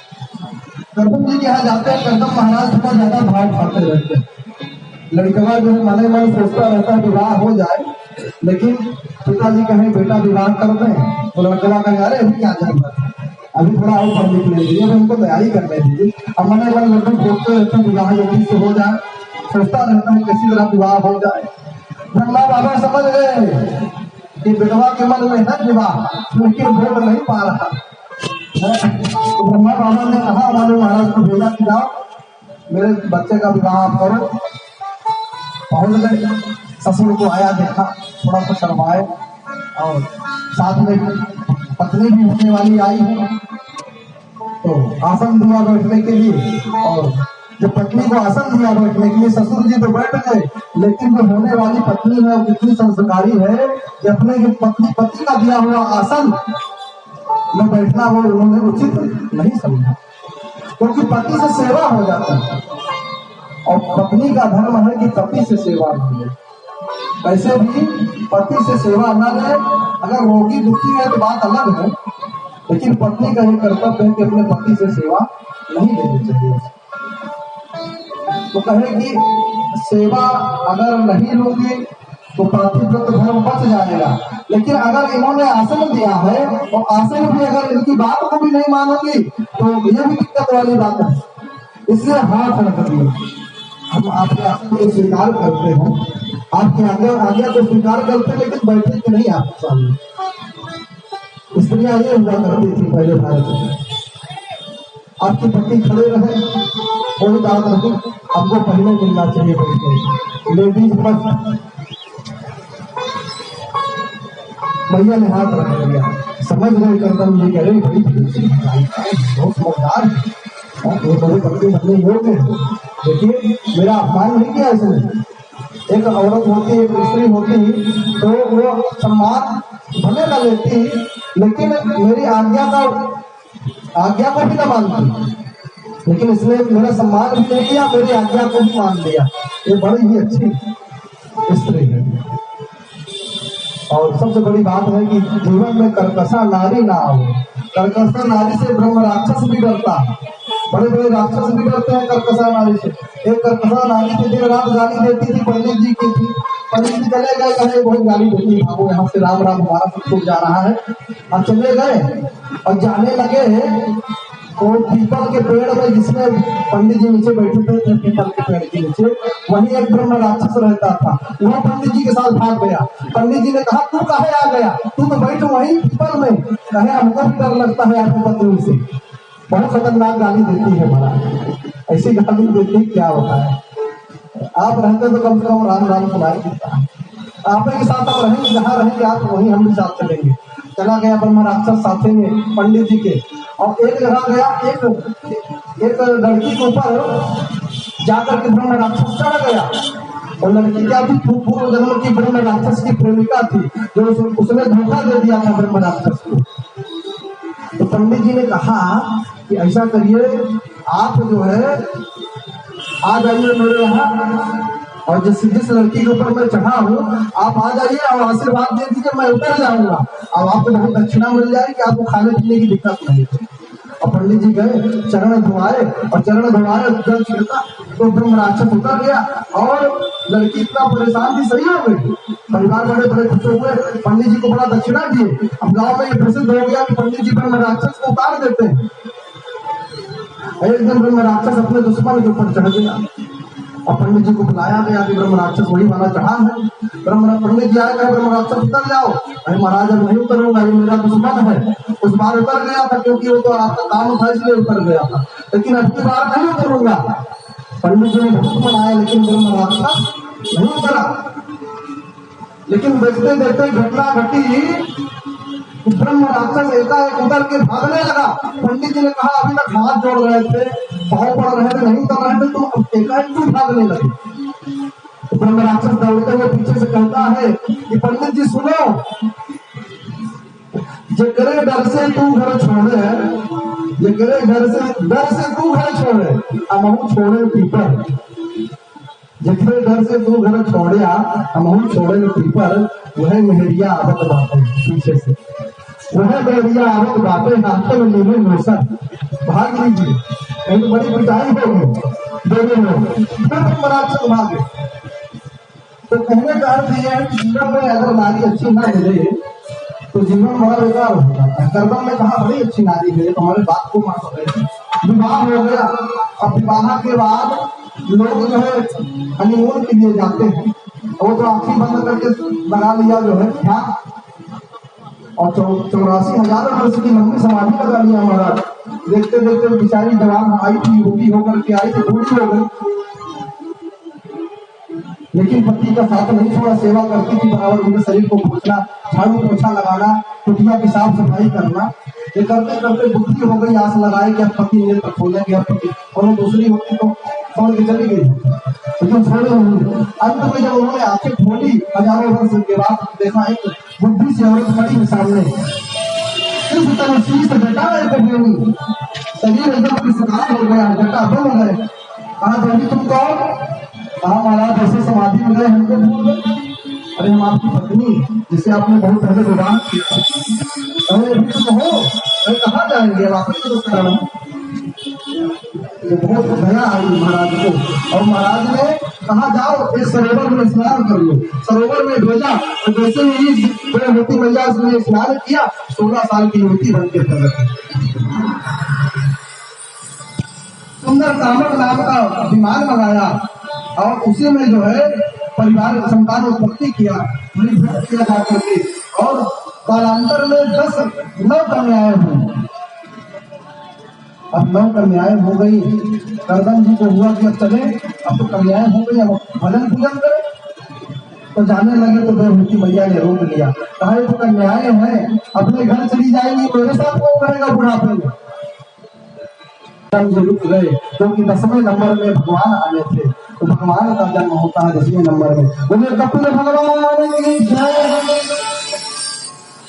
कर्दम जी के यहाँ जाते हैं, कर्दम महाराज थोड़ा ज्यादा भाव खाते रहते हैं। लड़कवा जो है मन मन सोचता रहता है विवाह हो जाए, लेकिन पिताजी कहे बेटा विवाह कर दें, तो लड़कवा कहे अरे अभी क्या जरूरत है, अभी थोड़ा और पढ़ने के लिए दीजिए, हमको तैयारी करने दीजिए। अब मन मन लगभग सोचते रहते हैं विवाह जल्दी से हो जाए, सोचता रहता है किसी तरह विवाह हो जाए। ब्रह्मा बाबा समझ गए कि विधवा के मन में है विवाह, लेकिन भोग नहीं पा रहा। तो ब्रह्मा बाबा ने कहा मनु महाराज को भेजा कि जाओ मेरे बच्चे का विवाह आप करो। पहुंच गए, ससुर को आया, देखा, थोड़ा सा शर्माए, और साथ में पत्नी भी होने वाली आई है, तो आसन दिया बैठने के लिए, और जब पत्नी को आसन दिया बैठने के लिए ससुर जी तो बैठ गए, लेकिन जो होने वाली पत्नी है वो कितनी संस्कारी है कि अपने पति का दिया हुआ आसन में बैठना वो उन्होंने उचित नहीं समझा, क्योंकि पति से सेवा हो जाता है, और पत्नी का धर्म है कि पति से सेवा न ले। वैसे भी पति से सेवा न ले, अगर रोगी दुखी है तो बात अलग है, लेकिन पत्नी का ये कर्तव्य है कि अपने पति से सेवा नहीं लेनी चाहिए। तो कहे कि सेवा अगर नहीं लूंगी तो पातिव्रत धर्म बच जाएगा, लेकिन अगर इन्होंने आसन दिया है और आसन भी अगर इनकी बात को भी नहीं मानोगी तो ये भी दिक्कत वाली बात है। इसलिए हाथ रख दिए, हम आपके आसन को स्वीकार करते हैं, आपकी आज्ञा को स्वीकार करते हैं, लेकिन बैठे के नहीं आपके सामने। स्त्रियां ये हुआ करती थी पहले भारत में, आपके पति खड़े रहे, कोई बात नहीं, आपको पहले मिलना चाहिए बैठे, लेडीज फर्स्ट। भैया ने हाथ रख दिया, समझ गए कर्दम जी, कह रहे बहुत समझदार है, बड़े पत्नी बनने योग्य है। देखिए मेरा अपमान नहीं किया इसने। एक औरत होती, एक स्त्री होती तो वो सम्मान भले न लेती, लेकिन मेरी आज्ञा को भी न मानती, लेकिन इसने मेरा सम्मान भी नहीं किया, मेरी आज्ञा को भी मान लिया। ये बड़ी ही अच्छी स्त्री है। और सबसे बड़ी बात है कि जीवन में कर्कशा नारी ना हो। कर्कशा नारी से ब्रह्म राक्षस भी डरता है, बड़े बड़े राक्षस भी डरते हैं कर्कशा नारी से। एक कर्कशा नारी से दिन रात गाली देती थी, पंडित जी की थी। पंडित जी चले गए, कहे बहुत गाली देती, भागो यहाँ से, राम राम हमारा सब कुछ जा रहा है। और चले गए और जाने लगे तो पीपल के पेड़ में, जिसमें पंडित जी नीचे बैठे थे, पीपल के पेड़ के नीचे, वहीं एक ब्रह्म राक्षस रहता था। वो पंडित जी के साथ भाग गया। पंडित जी ने कहा तू काहे आ गया, तू तो बैठ वहीं पीपल में। कहे हमको भी डर लगता है आपकी पत्नी से, बहुत खतरनाक गाली देती है महाराज, ऐसी गाली देती क्या होता है। आप रहते तो कम से कम राम राम सुनाई देता है। आप के साथ आप रहेंगे, जहाँ रहेंगे आप वहीं हम भी साथ चलेंगे। चला गया ब्रह्म राक्षस साथे में पंडित जी के, और एक जगह गया, एक लड़की के ऊपर जाकर के ब्रह्म राक्षस चढ़ गया। और लड़की क्या थी, पूर्व जन्म की ब्रह्म राक्षस की प्रेमिका थी, जो उसने धोखा दे दिया था ब्रह्म राक्षस को। तो पंडित जी ने कहा कि ऐसा करिए, आप जो है आ जाइए मेरे यहाँ, और जिस लड़की के ऊपर मैं चढ़ा हूँ आप आ जाइए और आशीर्वाद दे दीजिए, मैं उतर जाऊंगा। अब आपको बहुत दक्षिणा मिल जाएगी, आपको खाने पीने की दिक्कत नहीं है। और पंडित जी गए, चरण धुआए, और चरण धुआए जल छिड़का, तो ब्रह्म राक्षस उतर गया और लड़की इतना परेशान थी, सही हो गई। परिवार बड़े बड़े खुश हुए, पंडित जी को बड़ा दक्षिणा दिए। अब गांव में ये प्रसिद्ध हो गया कि पंडित जी ब्रह्म राक्षस को उतार देते हैं। एक दिन ब्रह्म राक्षस अपने दुश्मन के ऊपर चढ़ गया और पंडित जी को बुलाया गया कि ब्रह्म राक्षस वही वाला चढ़ा है। पंडित जी आए, ब्रह्म राक्षस उतर जाओ। अरे महाराज अब नहीं उतरूंगा, ये मेरा दुश्मन है। उस बार उतर गया था क्योंकि वो तो आपका काम था इसलिए उतर गया था, लेकिन अब की बार नहीं उतरूंगा। पंडित जी ने बहुत मनाया लेकिन ब्रह्म राक्षस नहीं उतरा। लेकिन देखते देखते घटना घटी, ब्रह्म राक्षस एकाएक उतर के भागने लगा। पंडित जी ने कहा अभी तक हाथ जोड़ रहे थे, पाँव पड़ रहे थे, नहीं उतर रहे थे, तुम अब एकाएक क्यों भागने लगे। तो ब्रह्म राक्षस दौड़ते हुए पीछे से कहता है कि पंडित जी सुनो, जकरे डर से तू घर छोड़े, जकरे डर से तू घर छोड़े, अमहू छोड़े पीपर। जकरे डर से तू घर छोड़िया, अमहू छोड़े पीपर। वह मेहरिया आवत बाटे पीछे से, वह मेहरिया आवत बाटे, हाथे में लेने मोसर। भाग लीजिए, नहीं तो बड़ी पिटाई होगी दोनों लोग। फिर तुम राक्षस भागे। तो कहने का अर्थ यह है कि जीवन में अगर नारी अच्छी ना मिले तो जीवन बड़ा बेकार हो जाता है। गर्दन में कहा बड़ी अच्छी नारी मिले, तुम्हारे बात को मान सकते। विवाह हो गया, अब विवाह के बाद लोग जो है हनीमून के लिए जाते हैं, वो तो आंखें बंद करके बना लिया जो है ध्यान, और 84,000 वर्ष की लंबी समाधि लगा लिया महाराज। देखते देखते बेचारी जवान आई थी, युवती होकर के आई थी, बूढ़ी हो गई, लेकिन पति का साथ नहीं छोड़ा। सेवा करती थी बराबर, उनके शरीर को पोछना, झाड़ू पोछा लगाना, कुटिया की साफ सफाई करना। ये करते करते बुद्धि हो गई, आस लगाए कि अब पति नेत्र खोलेंगे, अब पति, और वो दूसरी युवती को छोड़ के चली गई, लेकिन छोड़े नहीं। अंत में जब उन्होंने आंखें खोली, हजारों वर्ष के बाद देखा एक बुद्धि से औरत खड़ी है सामने, सिर्फ तरह शीश जटा है, शरीर एकदम विस्तार हो गया, जटा बंद हो गए। कहा देवी तुम कौन? कहा महाराज ऐसे समाधि में गए, हमको भूल गए। अरे हम आपकी पत्नी जिसे आपने बहुत पहले विवाह किया। अरे अभी तुम हो, अरे कहाँ जाएंगे, वापस तो करना। बहुत दया आई महाराज को, और महाराज ने कहा जाओ इस सरोवर में स्नान कर लो। सरोवर में भेजा, तो जैसे ही युवती मैया उसने स्नान किया, 16 साल की युवती बन के प्रकट। सुंदर कामक नाम का विमान मंगाया और उसी में जो है परिवार संतान उत्पत्ति किया, किया जा करके, और कालांतर में 9 कन्याएं हुई। अब 9 कन्याएं हो गई। करदम जी को हुआ कि अब चले, अब तो कन्याएं हो गई, अब भजन पूजन करें। तो जाने लगे तो देवहूति मैया ने रोक लिया, कहा तो कन्याएं हैं, अपने घर चली जाएंगी, मेरे साथ कौन करेगा बुढ़ापे में। रुक गए क्योंकि 10वें नंबर में भगवान आने थे, तो भगवान का जन्म होता है 10वें नंबर में। बोले कपिल भगवान की जय।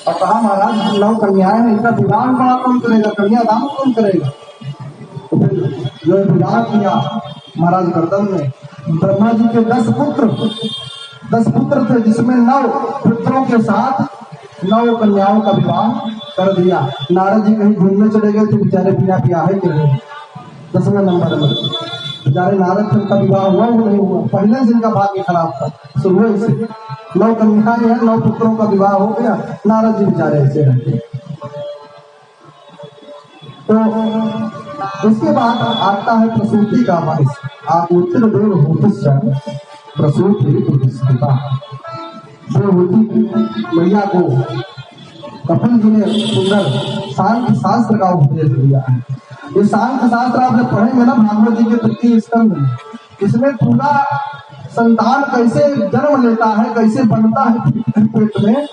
और कहा महाराज 9 कन्याएं हैं, इनका विवाह बड़ा कौन करेगा, कन्यादान कौन करेगा। तो फिर जो विवाह किया महाराज करदम ने, ब्रह्मा जी के 10 पुत्र थे, जिसमें 9 पुत्रों के साथ 9 कन्याओं का विवाह कर दिया। नारद जी कहीं घूमने चले गए तो बेचारे बिना ब्याहे के रहे 10वें नंबर में। बेचारे नारद जी का विवाह हुआ वो नहीं हुआ, पहले से इनका भाग्य खराब था शुरू से। 9 कन्याएं हैं, 9 पुत्रों का विवाह हो गया, नारद जी बेचारे ऐसे रहते। तो उसके बाद आता है प्रसूति का वंश। आगोचर देव होती प्रसूति प्रतिष्ठिता। देवहूति मैया को कपिल जी ने सुंदर सांख्य शास्त्र का उपदेश दिया है। ये सांख्य शास्त्र आप जब पढ़ेंगे ना भागवत जी के 3 स्कंद में, इसमें पूरा संतान कैसे जन्म लेता है, कैसे बनता है पेट में,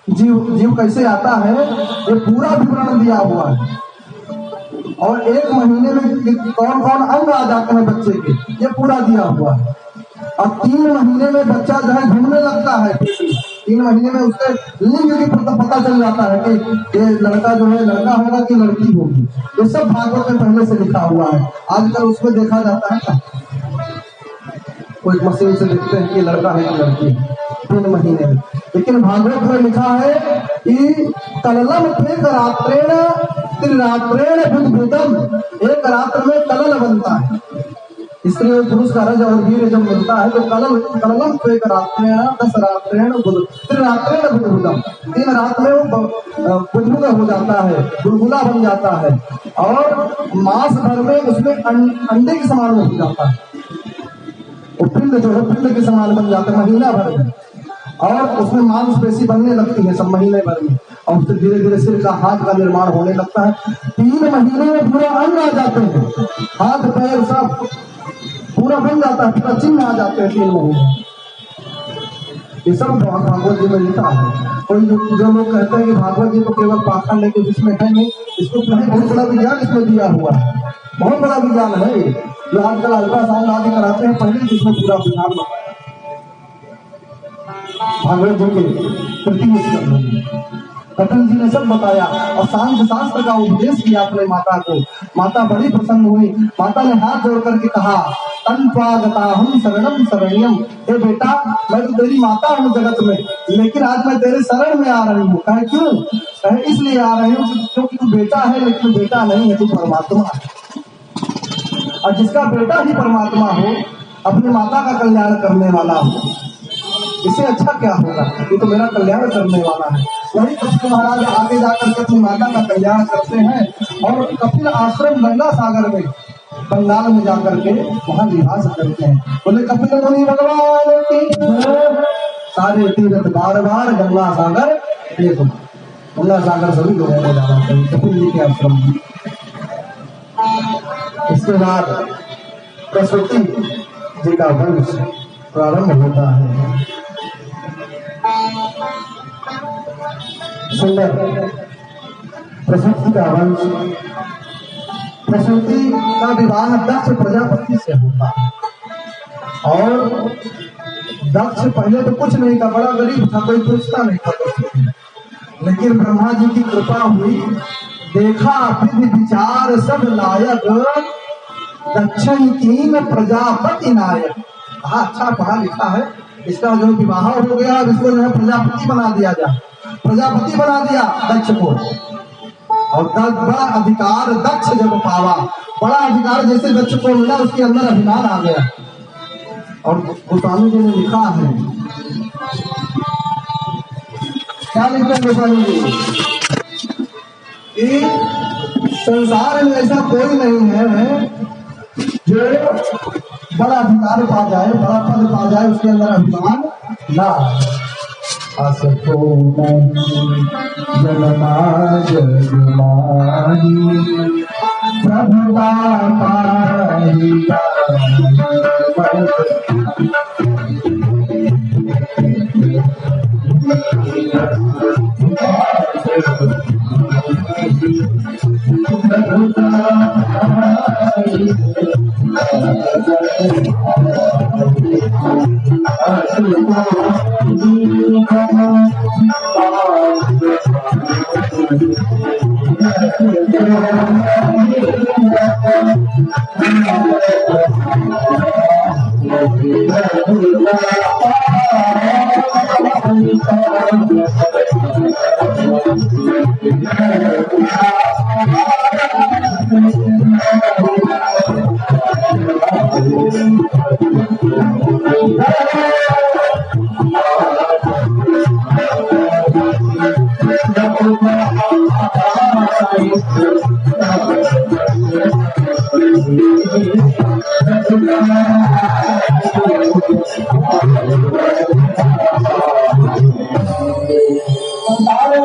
जीव कैसे आता है, ये पूरा विवरण दिया हुआ है। और 1 महीने में कौन कौन अंग आ जाते हैं बच्चे के, ये पूरा दिया हुआ है। और 3 महीने में बच्चा जो है घूमने लगता है, 3 महीने में उसके लिंग की पता चल जाता है कि ये लड़का जो है लड़का होगा कि लड़की होगी। ये सब भागवत में पहले से लिखा हुआ है। आजकल उसमें देखा जाता है ना, कोई मशीन से देखते हैं कि लड़का है कि लड़की है 3 महीने में। लेकिन भागवत में लिखा है कि कललम फेक रात्रेण त्रिरात्रेण बुद्धबुद्धम, 1 रात्र में कलल बनता है, स्त्री और पुरुष का रज और वीर जब मिलता है तो कलम स्वेक रात्रेण 10 रात्रेण त्रिरात्रेण बुद्बुदम, 3 रात में वो बुद्बुद हो जाता है, बुलबुला बन जाता है और मास भर में उसमें अंडे के समान हो जाता है। वो पिंड जो है पिंड के समान बन जाता है महीना भर में, और उसमें मांसपेशी बनने लगती है सब महीने भर में, और फिर धीरे धीरे सिर का हाथ का निर्माण होने लगता है। 3 महीने में पूरा अंग आ जाते हैं, हाथ पैर सब पूरा बन जाता है, पूरा चिन्ह आ जाते हैं 3 महीने। ये सब भागवत जी में लिखा है। कोई जो लोग कहते हैं कि भागवत जी तो केवल पाखंड है, कुछ इसमें है नहीं, इसको बहुत बड़ा विज्ञान इसमें दिया हुआ है, बहुत बड़ा विज्ञान है जो आजकल अल्ट्रासाउंड आदि कराते हैं, पहले जिसमें पूरा विज्ञान बताया भागवत जी के तृतीय कपिल जी ने सब बताया और सांख्य शास्त्र का उपदेश किया अपने माता को। माता बड़ी प्रसन्न हुई, माता ने हाथ जोड़ करके कहा तन्त्वागता हम शरणम शरण्यम, हे बेटा मैं तो तेरी माता हूँ जगत में, लेकिन आज मैं तेरे शरण में आ रही हूँ। कहे क्यों? कहे इसलिए आ रही हूँ क्योंकि तू बेटा है, लेकिन बेटा नहीं है, तू परमात्मा है, और जिसका बेटा ही परमात्मा हो, अपनी माता का कल्याण करने वाला हो, इससे अच्छा क्या होगा? ये तो मेरा कल्याण करने वाला है। वही कृष्ण महाराज आगे जाकर के अपनी माता का कल्याण करते हैं और कपिल आश्रम गंगा सागर में बंगाल में जाकर के वहां निवास करते हैं। बोले कपिल मुनि भगवान की सारे तीर्थ बार बार गंगा सागर देखो, गंगा सागर सभी लोगों को जाना चाहिए कपिल जी के आश्रम में। इसके बाद प्रसूति जी का वंश प्रारंभ होता है। सुंदर प्रसूति का वंश, प्रसूति का विवाह दक्ष प्रजापति से होता है, और दक्ष पहले तो कुछ नहीं था, बड़ा गरीब था, कोई पूछता नहीं था, लेकिन ब्रह्मा जी की कृपा हुई, देखा विधि विचार सब लायक, दक्षिण 3 प्रजापति नायक। कहा अच्छा पढ़ा लिखा है, इसका जो विवाह हो गया, इसको जो है प्रजापति बना दिया जाए, प्रजापति बना दिया दक्ष को। और बड़ा अधिकार दक्ष जब पावा, बड़ा अधिकार जैसे दक्ष को मिला, उसके अंदर अभिमान आ गया। और गोस्वामी जी ने लिखा है, क्या लिखते हैं गोस्वामी जी कि संसार में ऐसा कोई नहीं है जो बड़ा अधिकार पा जाए, बड़ा पद पा जाए, उसके अंदर अभिमान ना। असतो जनमा जगमाही प्रभुता पाहिता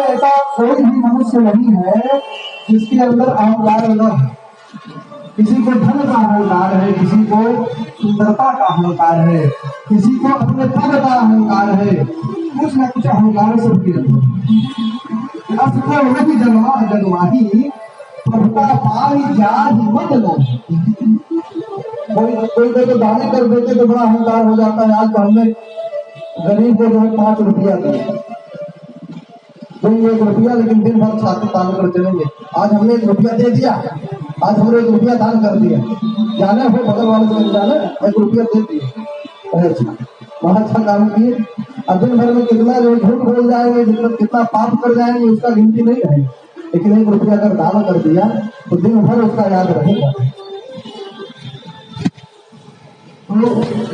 ऐसा कोई भी मनुष्य नहीं है जिसके अंदर अहंकार न हो। किसी को धन का अहंकार है, किसी को सुंदरता का अहंकार है, किसी को अपने पद का अहंकार है, कुछ न कुछ अहंकार सबके अंदर। जन्मा जन्माही प्रभुता पाई जाहि मत लो। कोई तो दाने कर देते तो बड़ा अहंकार हो जाता है। आज तो हमने गरीब को जो है 5 रुपया दिया, नहीं 1 रुपया, लेकिन दिन भर छाती तान कर चलेंगे। आज हमने 1 रुपया दे दिया, आज हमने 1 रुपया दान कर दिया, जाने हो बगल वाले से जाने 1 रुपया दे दिए, अच्छा बहुत अच्छा काम किए। अब दिन भर में कितना जो झूठ बोल जाएंगे, कितना पाप कर जाएंगे, उसका गिनती नहीं रहेगी। लेकिन 1 रुपया अगर दान कर दिया तो दिन भर उसका याद रहेगा।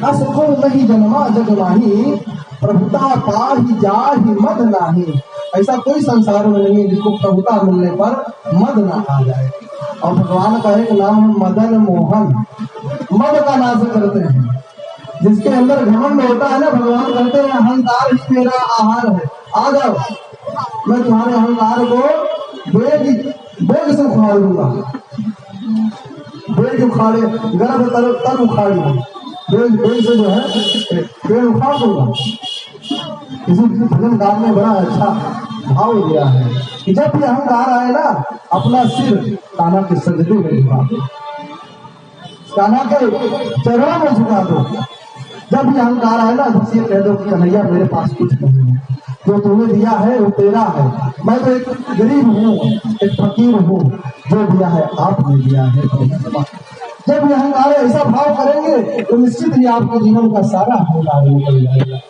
असुर नहीं जन्मा जग माही, प्रभुता पाहि जाहि मद नाही। ऐसा कोई संसार में नहीं है जिसको प्रभुता मिलने पर मद ना आ जाए। और भगवान का एक नाम है मदन मोहन, मद का नाश करते हैं। जिसके अंदर घमंड होता है ना, भगवान कहते हैं अहंकार ही मेरा आहार है, आ जाओ मैं तुम्हारे अहंकार को बेग से उखाड़ दूंगा। बेग उखाड़े, गर्भ तर उखाड़ी, बेग से जो है पेड़ उखाड़ दूंगा। इसी भजन गान में बड़ा अच्छा भाव दिया है कि जब भी अहंकार आए ना, अपना सिर कान्हा के सजदे में झुका दो, कान्हा के चरणों में झुका दो। जब भी अहंकार आए ना, बस ये कह दो कि कन्हैया मेरे पास कुछ नहीं है, जो तुम्हें दिया है वो तेरा है, मैं तो एक गरीब हूँ, एक फकीर हूँ, जो दिया है आपने दिया है। जब भी अहंकार ऐसा भाव करेंगे तो निश्चित ही आपके जीवन का सारा अहंकार निकल जाएगा।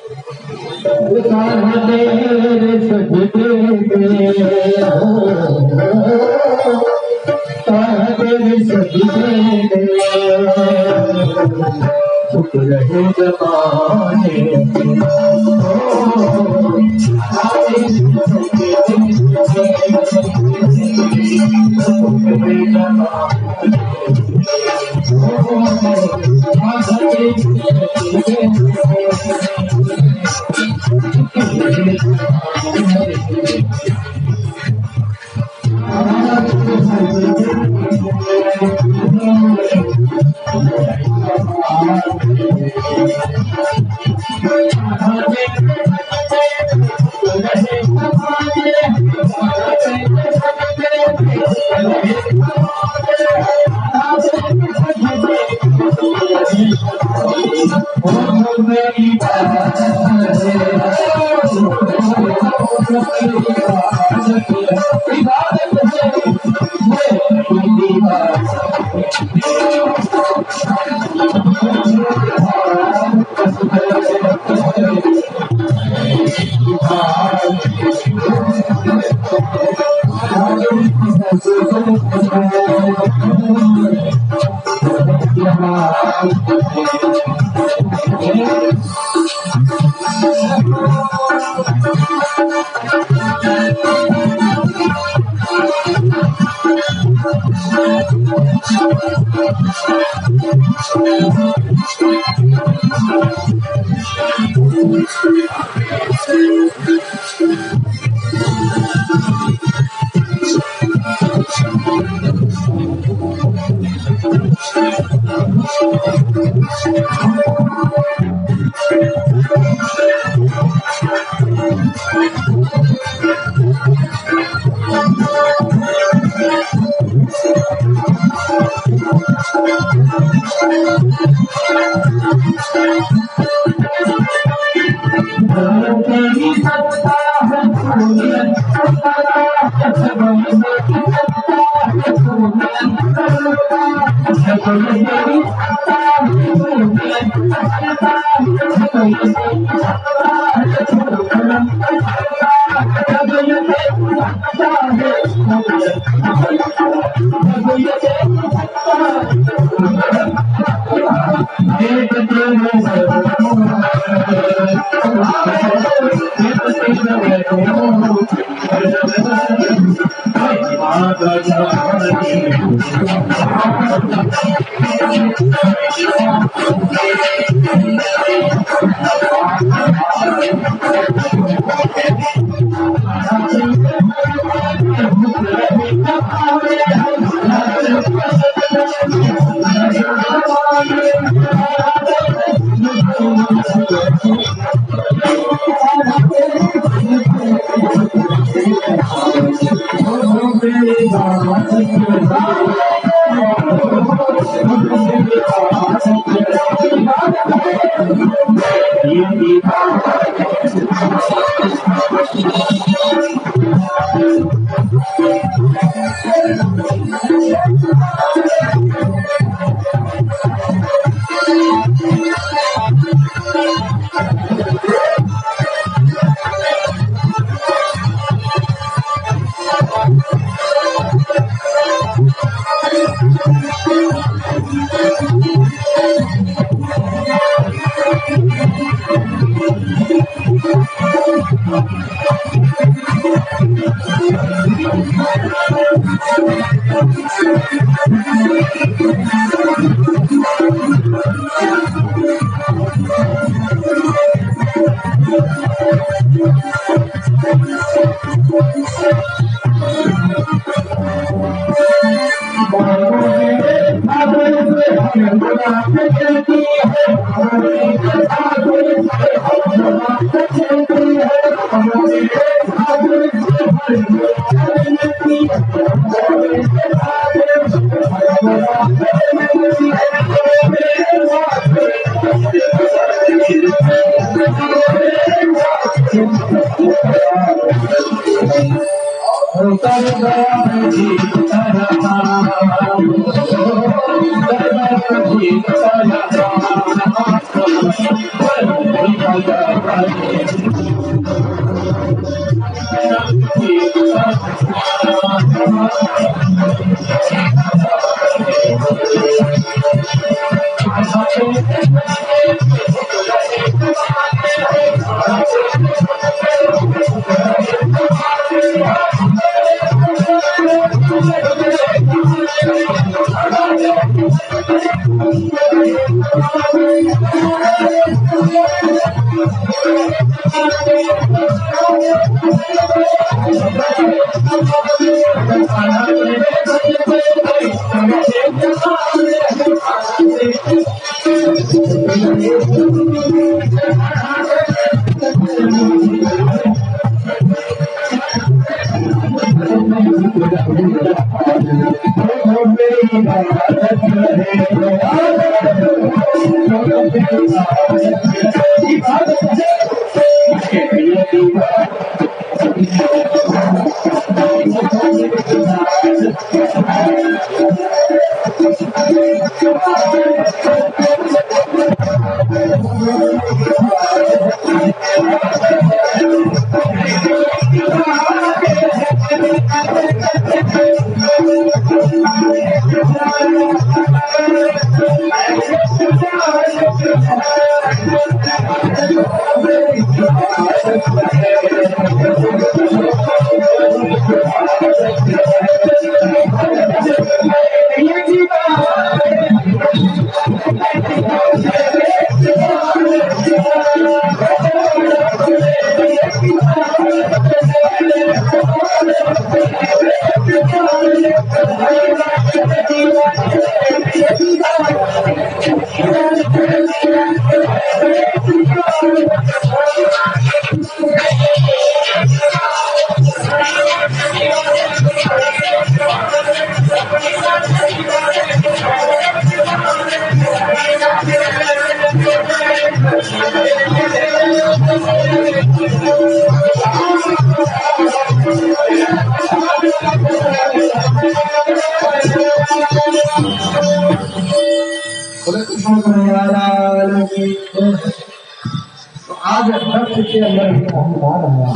आज दक्ष के अंदर अहंकार आया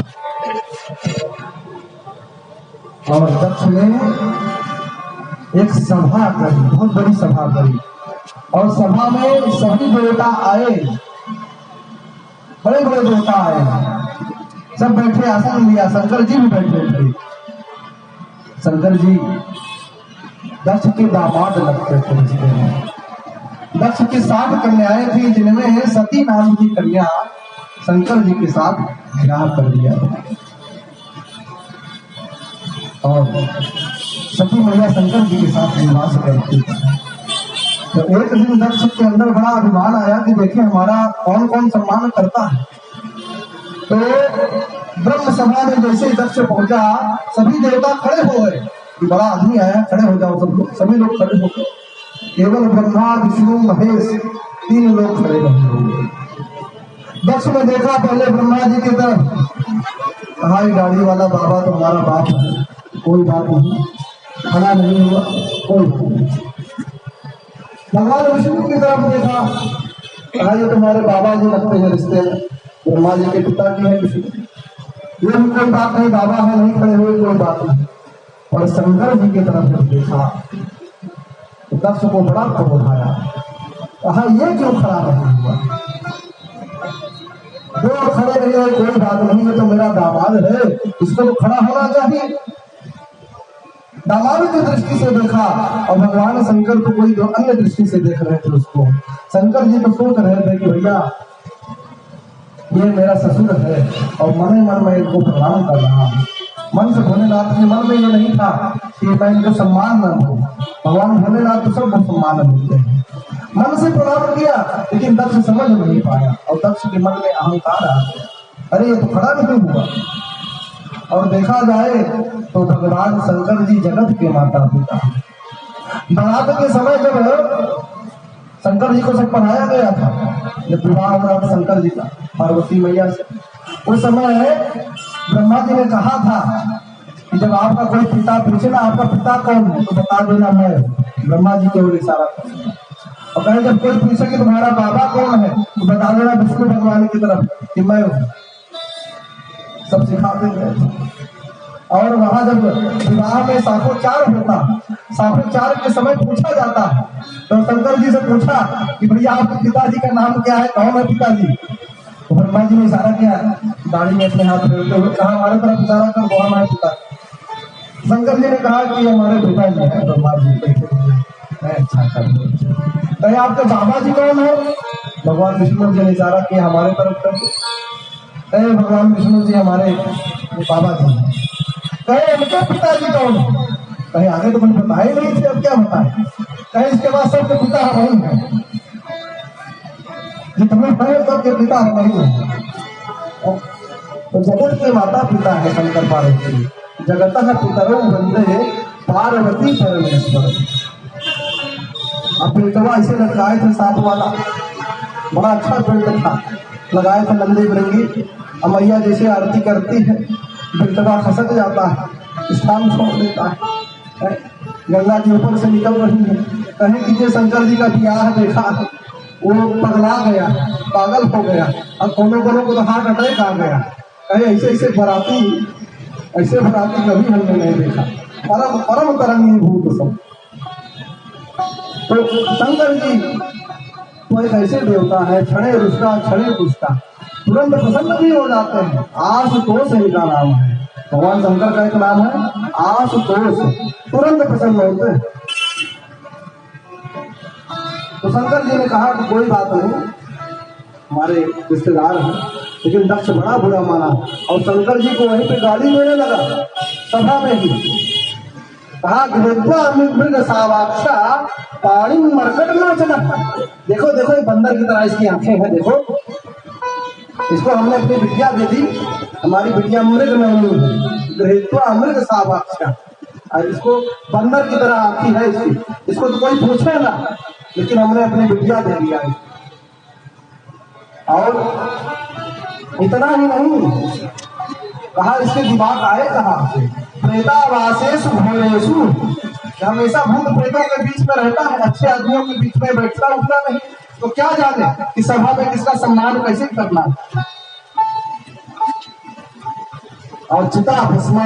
और दक्ष ने एक सभा करी, बहुत बड़ी सभा करी और सभा में सभी देवता आए, बड़े बड़े देवता आए, सब बैठे, आसन लिया, शंकर जी भी बैठे थे। शंकर जी दक्ष के दामाद लगते थे। दक्ष की 7 कन्याएं थी जिनमें सती नाम की कन्या शंकर जी के साथ विवाह कर दिया और सती मैया शंकर जी के साथ निवास करती थी। तो एक दिन दक्ष के अंदर बड़ा अभिमान आया कि देखिए हमारा कौन कौन सम्मान करता है। तो ब्रह्म सभा में जैसे ही दक्ष पहुंचा सभी देवता खड़े हो गए कि बड़ा आदमी आया, खड़े हो जाओ सब लोग। सभी लोग खड़े हो गए, केवल ब्रह्मा विष्णु महेश 3 लोग खड़े रहे। दक्ष ने देखा पहले ब्रह्मा जी की तरफ, कहा गाड़ी वाला बाबा तुम्हारा बाप है, कोई बात नहीं, खड़ा नहीं हुआ, कोई बात नहीं। भगवान विष्णु की तरफ देखा, कहा ये तुम्हारे बाबा जी लगते हैं रिश्ते में, ब्रह्मा जी के पिता जी हैं विष्णु, ये भी कोई बात नहीं, बाबा है नहीं खड़े हुए, कोई बात नहीं। और शंकर जी की तरफ जब देखा तो दक्ष को बड़ा क्रोध आया, कहा ये क्यों खड़ा नहीं हुआ, दो खड़े रहे, कोई बात नहीं, ये तो मेरा दामाद है, इसको तो खड़ा होना चाहिए। दामाद की दृष्टि से देखा और भगवान शंकर को कोई अन्य दृष्टि से देख रहे थे उसको। शंकर जी तो सोच रहे थे कि भैया ये मेरा ससुर है और मन ही मन में इनको प्रणाम कर रहा हूँ। मन से भोलेनाथ के मन में ये नहीं था कि मैं इनको सम्मान न दूं। भगवान भोलेनाथ तो सबको सम्मान मिलते हैं। मन से प्रणाम किया लेकिन दक्ष समझ नहीं पाया और दक्ष के मन में अहंकार आ गया, अरे ये तो खड़ा नहीं हुआ। और देखा जाए तो भगवान शंकर जी जगत के माता पिता। बारात के समय जब शंकर जी को सब पढ़ाया गया था, जब विवाह हो रहा था शंकर जी का पार्वती मैया से, उस समय ब्रह्मा जी ने कहा था कि जब आपका कोई पिता पूछे ना आपका पिता कौन है तो बता देना मैं। ब्रह्मा जी की ओर इशारा करेगा और कहे जब कोई पूछे कि तुम्हारा बाबा कौन है तो बता देना विष्णु भगवान की तरफ कि मैं हूँ। सब सिखाते गए। और वहां जब विवाह में साखोचार होता, साखोचार के समय पूछा जाता तो शंकर जी से पूछा कि भैया आपके पिताजी का नाम क्या है, कौन है पिताजी? तो ब्रह्मा जी ने इशारा किया, दाढ़ी में अपने हाथ फेरते हुए कहा हमारे तरफ इशारा कर, वो हमारे पिता। शंकर जी ने कहा कि हमारे पिताजी है। ब्रह्मा जी बैठे अच्छा कर कहे आपके बाबा जी कौन है? भगवान विष्णु जी ने इशारा किया हमारे तरफ कर। कहे भगवान विष्णु जी हमारे बाबा जी हैं। कहे उनके पिताजी कौन है? कहे आगे तो मुझे बताए नहीं थे, अब क्या बताए? कहे इसके बाद सबके पिता हम ही हैं, जितने हैं सबके पिता हम ही हैं। तो जगत के माता पिता है शंकर पार्वती। जगतः पितरौ वंदे पार्वती परमेश्वर। अब बेटवा ऐसे लटकाए थे साथ वाला, बड़ा अच्छा बेल्ट था, लगाए थे नंदी बिरंगी। मैया जैसे आरती करती है बेटवा खसक जाता है, स्थान छोड़ देता है। गंगा जी ऊपर से निकल रही है। कहे कि जो शंकर जी का ब्याह देखा वो पगला गया, पागल हो गया और कोनो को तो हार्ट अटैक आ गया। कहे ऐसे बराती कभी हमने नहीं देखा। परम परम तरंगी भूत सब। तो शंकर जी तो एक ऐसे देवता है, क्षणे रुष्टा क्षणे पुष्टा, तुरंत प्रसन्न भी हो जाते हैं। आशुतोष इनका नाम है। भगवान शंकर का एक नाम है आशुतोष, तुरंत प्रसन्न होते हैं। तो शंकर जी ने कहा कि कोई बात नहीं, हमारे रिश्तेदार हैं। लेकिन दक्ष बड़ा बुरा माना और शंकर जी को वहीं पे गाली देने लगा सभा में ही। कहा मृग सावाक्षा पाणी मरकट नाचना। देखो देखो ये बंदर की तरह इसकी आंखें हैं, देखो इसको हमने अपनी बिटिया दे दी, हमारी बिटिया मृग नहीं मृग सावाक्षा, और इसको बंदर की तरह आंखी है इसको तो कोई पूछे ना, लेकिन हमने अपनी बिटिया दे दिया है। और इतना ही नहीं, कहा इसके दिमाग आए कहाँ से? प्रेतावासेषु भूतेषु, हमेशा भूत प्रेतों के बीच में रहता है, अच्छे आदमियों के बीच में बैठता उठता नहीं, तो क्या जाने कि सभा में किसका सम्मान कैसे करना है। और चिता भस्म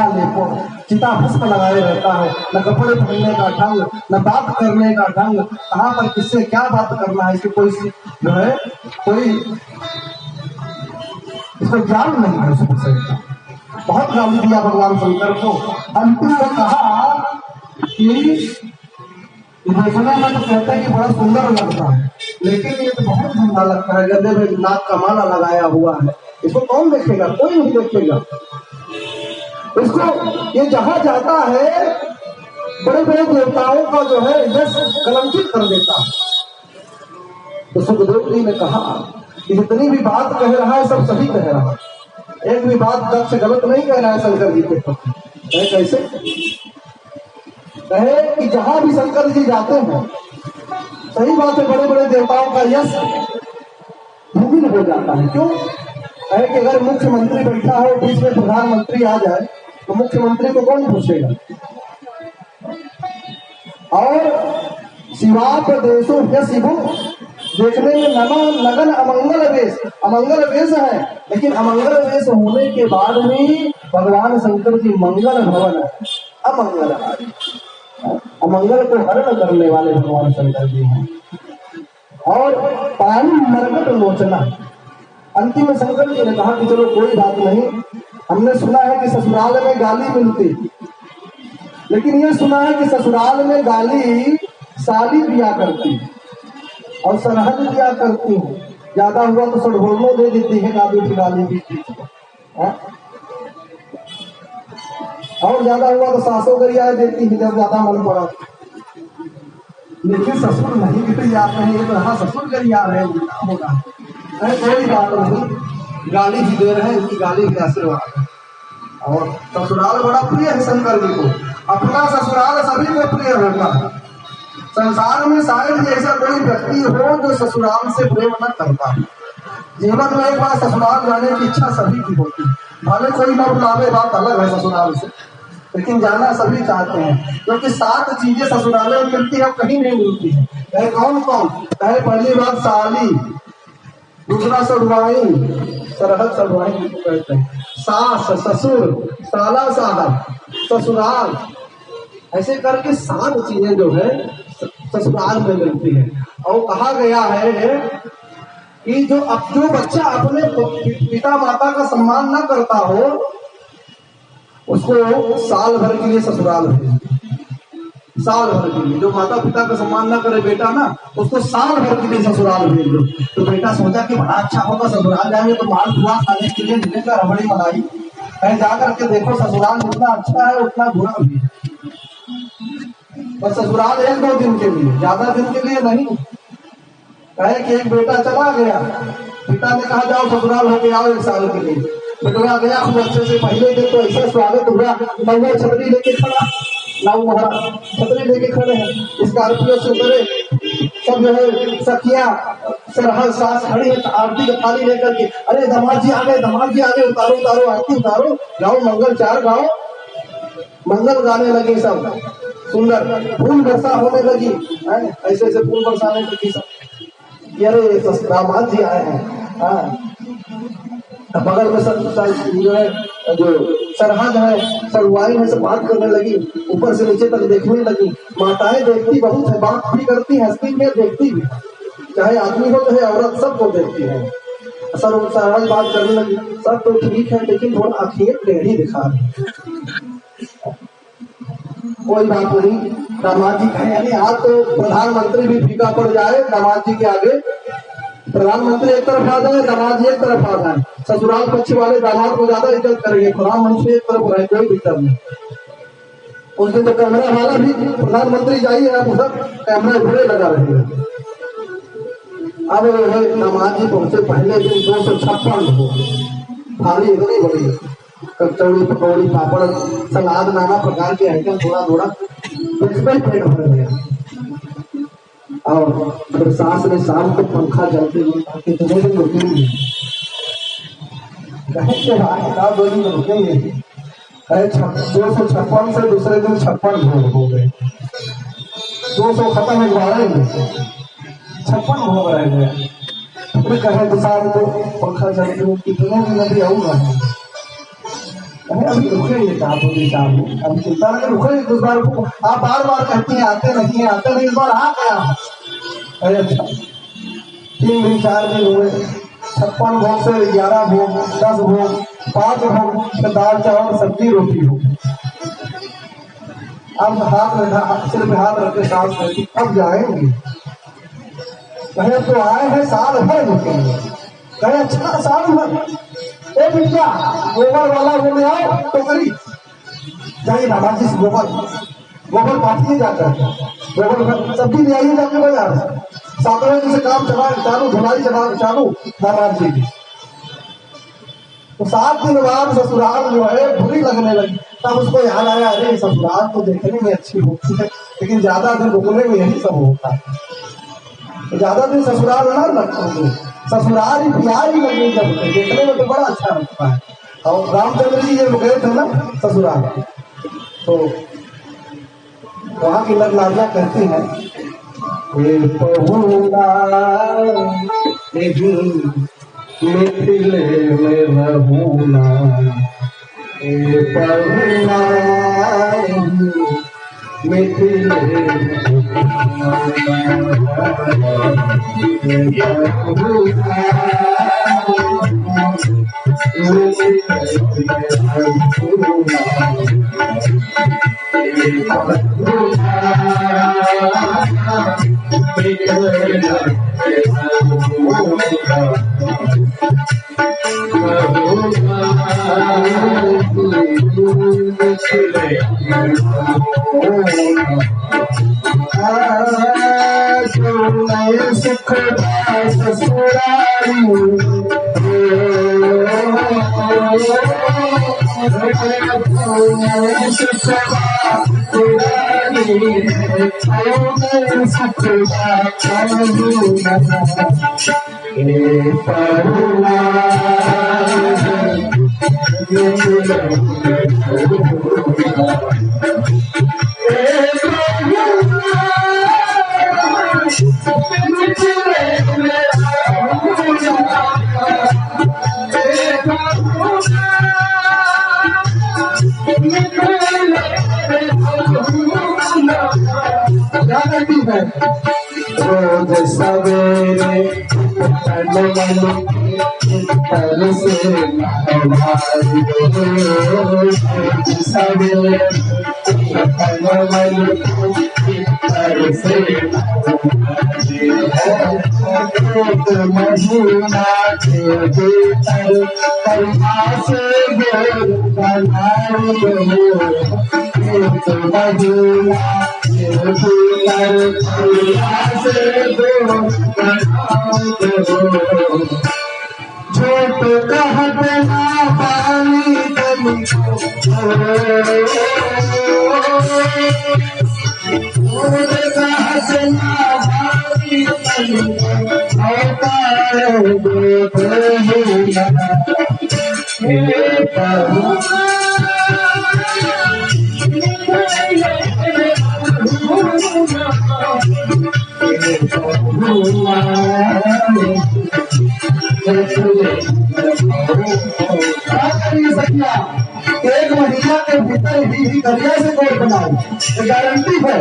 लगाए रहता है, न कपड़े पहनने का ढंग, न बात करने का ढंग, कहाँ पर किससे क्या बात करना है इसके कोई जो है कोई इसको ज्ञान नहीं है। उसको सही बहुत गाली दिया भगवान शंकर को। अंतिम में कहा कि देखने में तो कहते हैं कि बड़ा सुंदर लगता है, लेकिन ये तो बहुत धंधा लगता है। गले में नाक का माला लगाया हुआ है, इसको कौन देखेगा? कोई नहीं देखेगा इसको। ये जहां जाता है बड़े बड़े देवताओं का जो है यश कलंकित कर देता है। तो सुखदेव जी ने कहा कि जितनी भी बात कह रहा है सब सही कह रहा है, एक भी बात दक्ष गलत नहीं कह रहा है शंकर जी के प्रति। कैसे? कहे कि जहां भी शंकर जी जाते हैं, सही बात है, बड़े बड़े देवताओं का यश धूमिल हो जाता है। क्यों? कहे कि अगर मुख्यमंत्री बैठा हो, बीच में प्रधानमंत्री आ जाए तो मुख्यमंत्री को कौन पूछेगा? और शिवाप देशो शिवो, देखने में नगन अमंगल वेश है, लेकिन अमंगल वेश होने के बाद भी भगवान शंकर जी मंगल भवन है, अमंगल को हरण करने वाले भगवान शंकर जी हैं। और पानी मरकट लोचना। अंतिम में शंकर जी ने कहा कि चलो कोई बात नहीं, हमने सुना है कि ससुराल में गाली मिलती, लेकिन ये सुना है कि ससुराल में गाली साली दिया करती है और सरहद दिया करती है। ज्यादा हुआ तो सड़भोलो दे देती है गाली की गाली भी, और ज्यादा हुआ तो सासों गरिया देती है जब ज्यादा मन पड़ा। लेकिन ससुर नहीं गिर जाते हैं, ये तो हाँ ससुर गरिया रहे होगा, कोई बात नहीं, गाली भी दे रहे हैं, इनकी गाली के आशीर्वाद है। और ससुराल बड़ा प्रिय है शंकर जी को, अपना ससुराल सभी को प्रिय होता है। संसार में शायद ऐसा कोई व्यक्ति हो जो ससुराल से प्रेम न करता है। जीवन में एक बार ससुराल जाने की इच्छा सभी की होती है, भले कोई न बुलावे, बात अलग है ससुराल से, लेकिन जाना सभी चाहते हैं, क्योंकि 7 चीजें ससुराल में मिलती है, कहीं नहीं मिलती है। कहे कौन कौन? कहे पहली बात साली, दूसरा सड़वाई, सरहद सड़वाई कहते हैं, सास ससुर, साला साहब, ससुराल, ऐसे करके 7 चीजें जो है ससुराल में मिलती है। और कहा गया है कि जो बच्चा अपने पिता माता का सम्मान न करता हो उसको साल भर के लिए ससुराल भेज, साल भर के लिए। जो माता पिता का सम्मान न करे बेटा ना, उसको साल भर के लिए ससुराल भेज दो। तो बेटा सोचा कि बड़ा अच्छा होगा, ससुराल जाएंगे तो माल पुआ खाने के लिए मिलेगा, रबड़ी मलाई। कहीं जाकर के देखो ससुराल जितना अच्छा है उतना बुरा भी है। और ससुराल 1-2 दिन के लिए, ज्यादा दिन के लिए नहीं। कहे कि एक बेटा चला गया, पिता ने कहा जाओ ससुराल होके आओ 1 साल के लिए। बेटवा गया, खूब अच्छे से, पहले दिन तो ऐसा स्वागत हुआ, मंगल छतरी लेके खड़ा, लाऊ महाराज छतरी लेके खड़े हैं, स्कॉर्पियो से उतरे, सब जो है सखियां सरहद सास खड़ी है आरती का थाली लेकर के, अरे दामाद जी आ गए, दामाद जी आ गए, उतारो उतारो आरती उतारो, गाओ मंगल 4 गाओ। मंगल गाने लगे सब, सुंदर फूल वर्षा होने लगी, ऐसे ऐसे फूल बरसाने लगी सब। अरे दामाद जी आए हैं। बगल में सब जो है जो सरहद है, सरवाई में से बात करने लगी, ऊपर से नीचे तक देखने लगी। माताएं देखती बहुत है, बात भी करती, हंसती भी, देखती भी, चाहे आदमी हो चाहे औरत, सबको देखती है। सरहद बात करने लगी, सब तो ठीक है लेकिन थोड़ा आंखें टेढ़ी दिखा रही। कोई बात नहीं, दामाद जी कहे अरे आज तो प्रधानमंत्री भी फीका पड़ जाए दामाद जी के आगे। प्रधानमंत्री एक तरफ आ जाए, दामाद जी एक तरफ आ जाए, ससुराल पक्ष वाले दामाद को ज्यादा इज्जत करेंगे, प्रधानमंत्री एक तरफ रहे, कोई दिक्कत नहीं। उस दिन तो कैमरा वाला भी, प्रधानमंत्री जाइए आप उधर, कैमरा घूरे लगा रहेगा। अब दामाद जी पहुंचे, पहले दिन 256 हो, थाली इतनी बड़ी, कचौड़ी पकौड़ी पापड़ सलाद नाना प्रकार के आइटम, थोड़ा थोड़ा पेट भर गया। और फिर सास ने शाम को पंखा जलते हुए तुम्हें भी रुकेंगे, कहे 2 दिन रुकेंगे। 256 से दूसरे दिन 56 भोग हो गए, 200 खत्म है, 56 भोग रह गए। फिर कहे तो साथ को पंखा जलते हुए कितने दिन अभी आऊंगा, अभी रुकेंगे, अभी चिंता नहीं, रुकेंगे। इस बार आप बार कहती हैं आते नहीं है, आते नहीं, इस बार आ गया। अरे अच्छा, 3 दिन 4 दिन हुए, 56 भोग से 11 भोग, 10 भोग, 5 भोग, दाल चावल सब्जी रोटी हो। अब सिर पे हाथ रखे सांस कहती अब जाएंगे। कहे तो आए हैं साल भर रुकेंगे। कहे अच्छा साल भर, ए बिटिया गोबर वाला बोले आओ तो करी जाइए दामाद जी से गोबर पाठिए जाकर, गोबर सब्जी ले आइए जाके बाजार से। 7वें दिन से काम चालू, धुलाई चालू दामाद जी की। तो 7 दिन बाद ससुराल जो है बुरी लगने लगी। तब उसको याद आया, अरे ससुराल तो देखने में अच्छी होती है लेकिन ज्यादा दिन रुकने में यही सब होता है। तो ज्यादा दिन ससुराल ना लगते, ससुराल ही प्यार ही लगने लगते, देखने में तो बड़ा अच्छा लगता है। और रामचंद्र जी ये गए थे ना ससुराल, तो वहां की नरनारियां कहती हैं मिथिले में रहूना, मिथिले सुख ससुरारी रोज सवेरे महीना के भीतर से झूठ कहत ना पानी एक महीना के भीतर ही दरिया से गोद बनाओ, गारंटी है।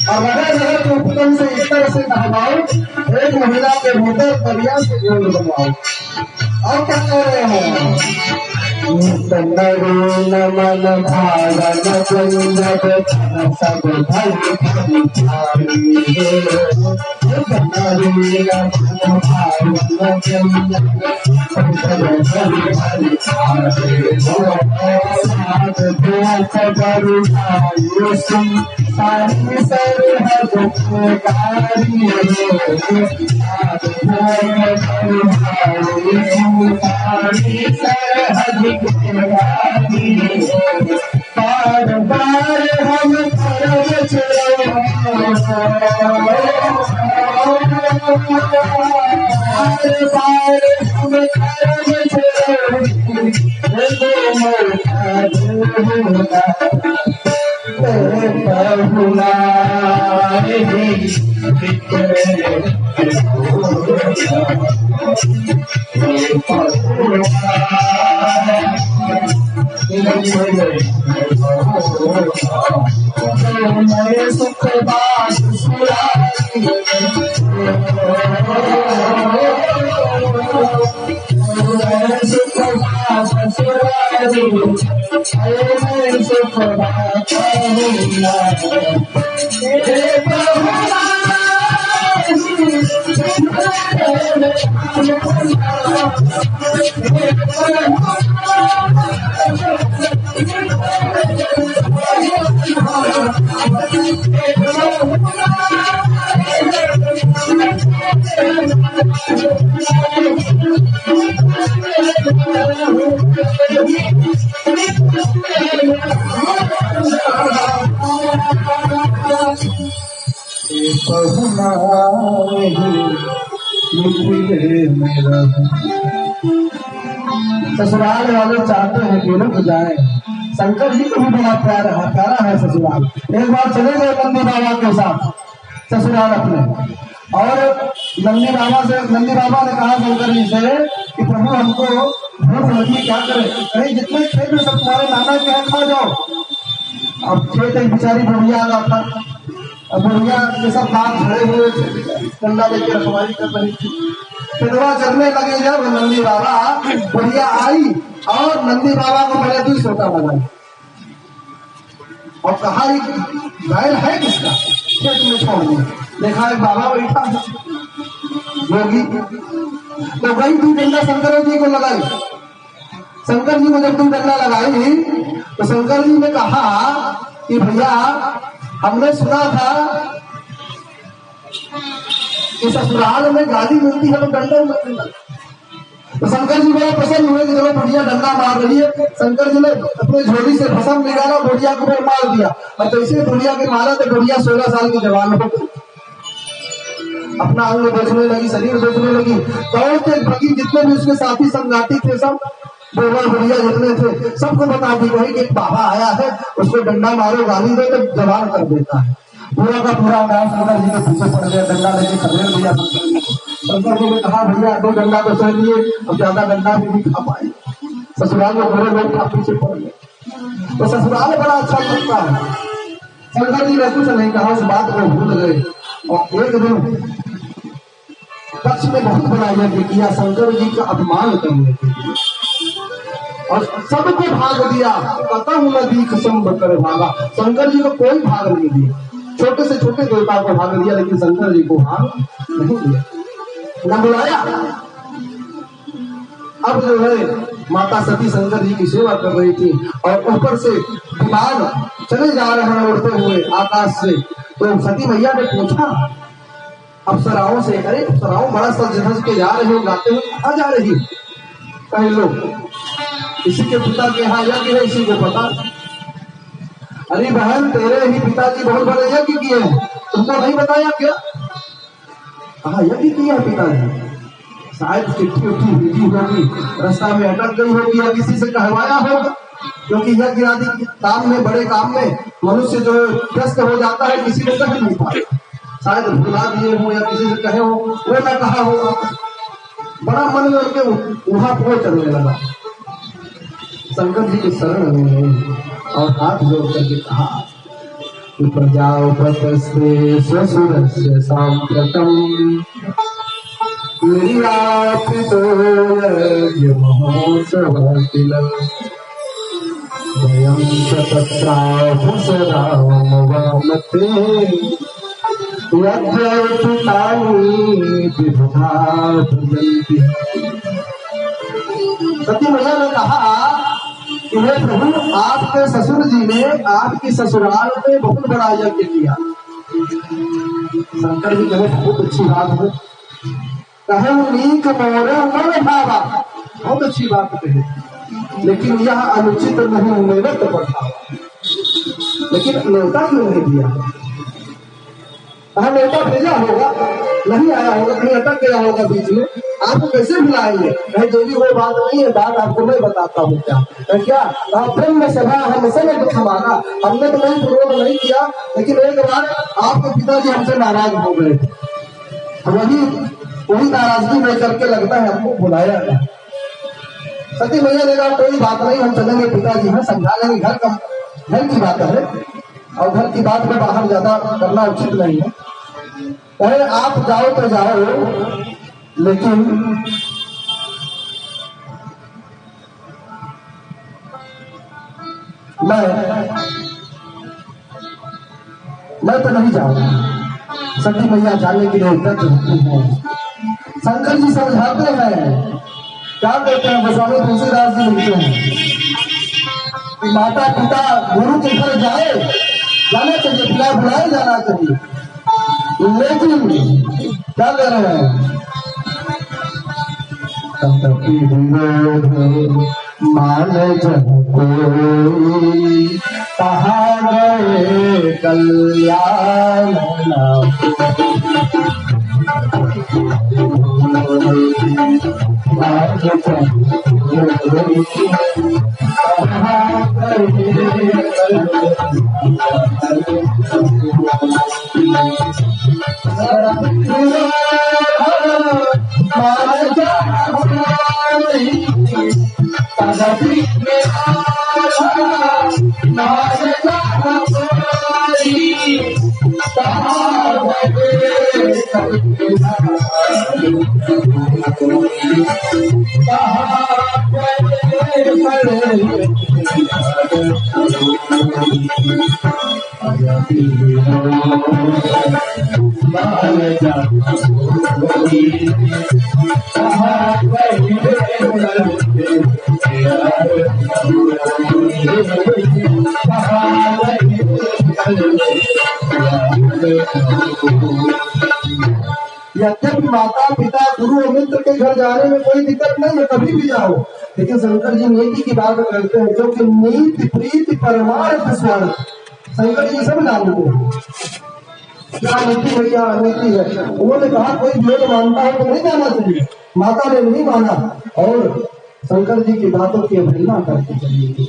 और अगर तो उपकरण से इस तरह से नहवाओ, एक महीना के भीतर दरिया से गोद बनवाओ। और क्या कह रहे हैं? मन भारत सब बार बार हम सुख बात ससुराल वाले चाहते हैं कि रुक जाए। शंकर जी को भी बड़ा प्यारा है ससुराल। एक बार चले गए नंदी बाबा के साथ ससुराल अपने, और नंदी बाबा ने कहा शंकर जी से कि प्रभु हमको भूख लगी, क्या करे? कहीं जितने खेत में सब तुम्हारे नाना के यहाँ खा जाओ। अब खेत एक बेचारी बुढ़िया आ था, अब बुढ़िया के सब हाथ खड़े हुए डंडा लेके रखवारी कर रही थी। फिरवा चलने लगे जब नंदी बाबा, बुढ़िया आई और नंदी बाबा को पहले 2 सोटा लगा। और कहा बैल है किसका, खेत में छोड़ दिया। देखा एक बाबा बैठा है योगी, तो वही तू डंडा शंकर जी को लगाई। शंकर जी को जब तुम डंडा लगाई तो शंकर जी ने कहा कि भैया हमने सुना था कि ससुराल में गाली मिलती है तो डंडा मत देना। तो शंकर जी बड़ा प्रसन्न हुए कि चलो बुढ़िया डंडा मार रही है। शंकर जी ने अपने झोली से भस्म निकाला, बुढ़िया को फिर मार दिया। और जैसे बुढ़िया के मारा तो बुढ़िया 16 साल की जवान हो गई, अपना अंग बेचने लगी, शरीर बेचने लगी। दौड़ते भगी, जितने भी उसके साथी संगाती थे सब बोला बुढ़िया जितने थे सबको बता दी गई कि एक बाबा आया है, उसको डंडा मारो, गाली दो तो जवान कर देता है। पूरा का पूरा गांव शंकर जी के पीछे पड़ गया, डंडा लेके खदेड़ दिया शंकर जी को। शंकर जी ने कहा भैया 2 डंडा तो सह लिए, अब ज्यादा डंडा भी नहीं खा पाए। ससुराल में पूरे लोग पीछे पड़ गए। तो ससुराल बड़ा अच्छा लगता है। शंकर जी ने कुछ नहीं कहा, उस बात को भूल गए। और एक दिन पक्ष में बहुत बड़ा यज्ञ किया शंकर जी का अपमान करने के लिए, और सबको भाग दिया। कतहु नदी कसम कर भागा, शंकर जी को कोई भाग नहीं दिया। छोटे से छोटे देवता को भाग दिया, लेकिन शंकर जी को भाग नहीं दिया, न बुलाया। अब जो है माता सती शंकर जी की सेवा कर रही थी, और ऊपर से विमान चले जा रहे हैं उड़ते हुए आकाश से। तो सती मैया ने पूछा अप्सराओं से, अरे अप्सराओं बड़ा सज धज के जा रहे हो, गाते हुए कहाँ जा रही? कहे लोग इसी के पिता के यहाँ यज्ञ है, इसी को पता। अरे बहन तेरे ही पिताजी बहुत बड़े यज्ञ किए हैं, तुमको नहीं बताया क्या? कहा यज्ञ किया पिताजी, शायद चिट्ठी उठी भेजी होगी, रास्ता में अटक गई होगी, या किसी से कहवाया होगा। क्योंकि यज्ञ आदि काम में, बड़े काम में मनुष्य जो व्यस्त हो जाता है, किसी को कह नहीं पाता। शायद भुला दिए हो या किसी से कहे हो, वो ना कहा होगा। बड़ा मन में उनके वहां को चलने लगा। शंकर जी के शरण में और हाथ जोड़ करके कहा प्रजापतस्ते ससुरस्य सांप्रतम निर्यापितो यज्ञ महोत्सवतिलम् वयं च तत्राहुसराम वामते सती मैया ने कहा कि हे प्रभु, आपके ससुर जी ने आपकी ससुराल में बहुत बड़ा यज्ञ किया। शंकर जी कहे बहुत अच्छी बात है, कहे नीक मोरे मन भावा, बहुत अच्छी बात कही, लेकिन यह अनुचित नहीं मेरे तो बढ़ावा। लेकिन न्योता क्यों नहीं दिया? कहा न्योता भेजा होगा, नहीं आया होगा, कहीं अटक गया होगा बीच में, आपको कैसे बुलाएंगे? कहीं जो भी वो बात नहीं है, बात आपको मैं बताता हूँ। क्या ब्रह्म सभा हम समय तो हमारा, हमने तो नहीं विरोध नहीं किया, लेकिन एक बार आपके पिताजी हमसे नाराज हो गए थे, वही नाराजगी में करके लगता है हमको बुलाया था। सती मैया ने कहा कोई बात नहीं, हम चलेंगे, पिताजी हैं, समझा लेंगे। घर की बात है, और घर की बात में बाहर ज्यादा करना उचित नहीं है। अरे आप जाओ तो जाओ, लेकिन मैं तो नहीं जाऊंगा। सती मैया जाने के लिए तक होती है। शंकर जी समझाते हैं, क्या कहते हैं? गोस्वामी तुलसीदास जी लिखते हैं कि माता पिता गुरु के घर जाना चाहिए, बुलाए जाना चाहिए, लेकिन क्या कर रहे हैं? मान जन कोई कहा गए कल्याण यद्यपि माता पिता गुरु और मित्र के घर जाने में कोई दिक्कत नहीं है, कभी भी जाओ, लेकिन शंकर जी नीति की बात करते हैं, जो कि नीति प्रीति परमार्थ स्वर्ण, शंकर जी सब जानते हैं क्या नीति है क्या अनीति है। उन्होंने कहा कोई वेद मानता है तो नहीं जाना चाहिए, माता ने नहीं माना और शंकर जी की बातों की अवहेलना करके चली।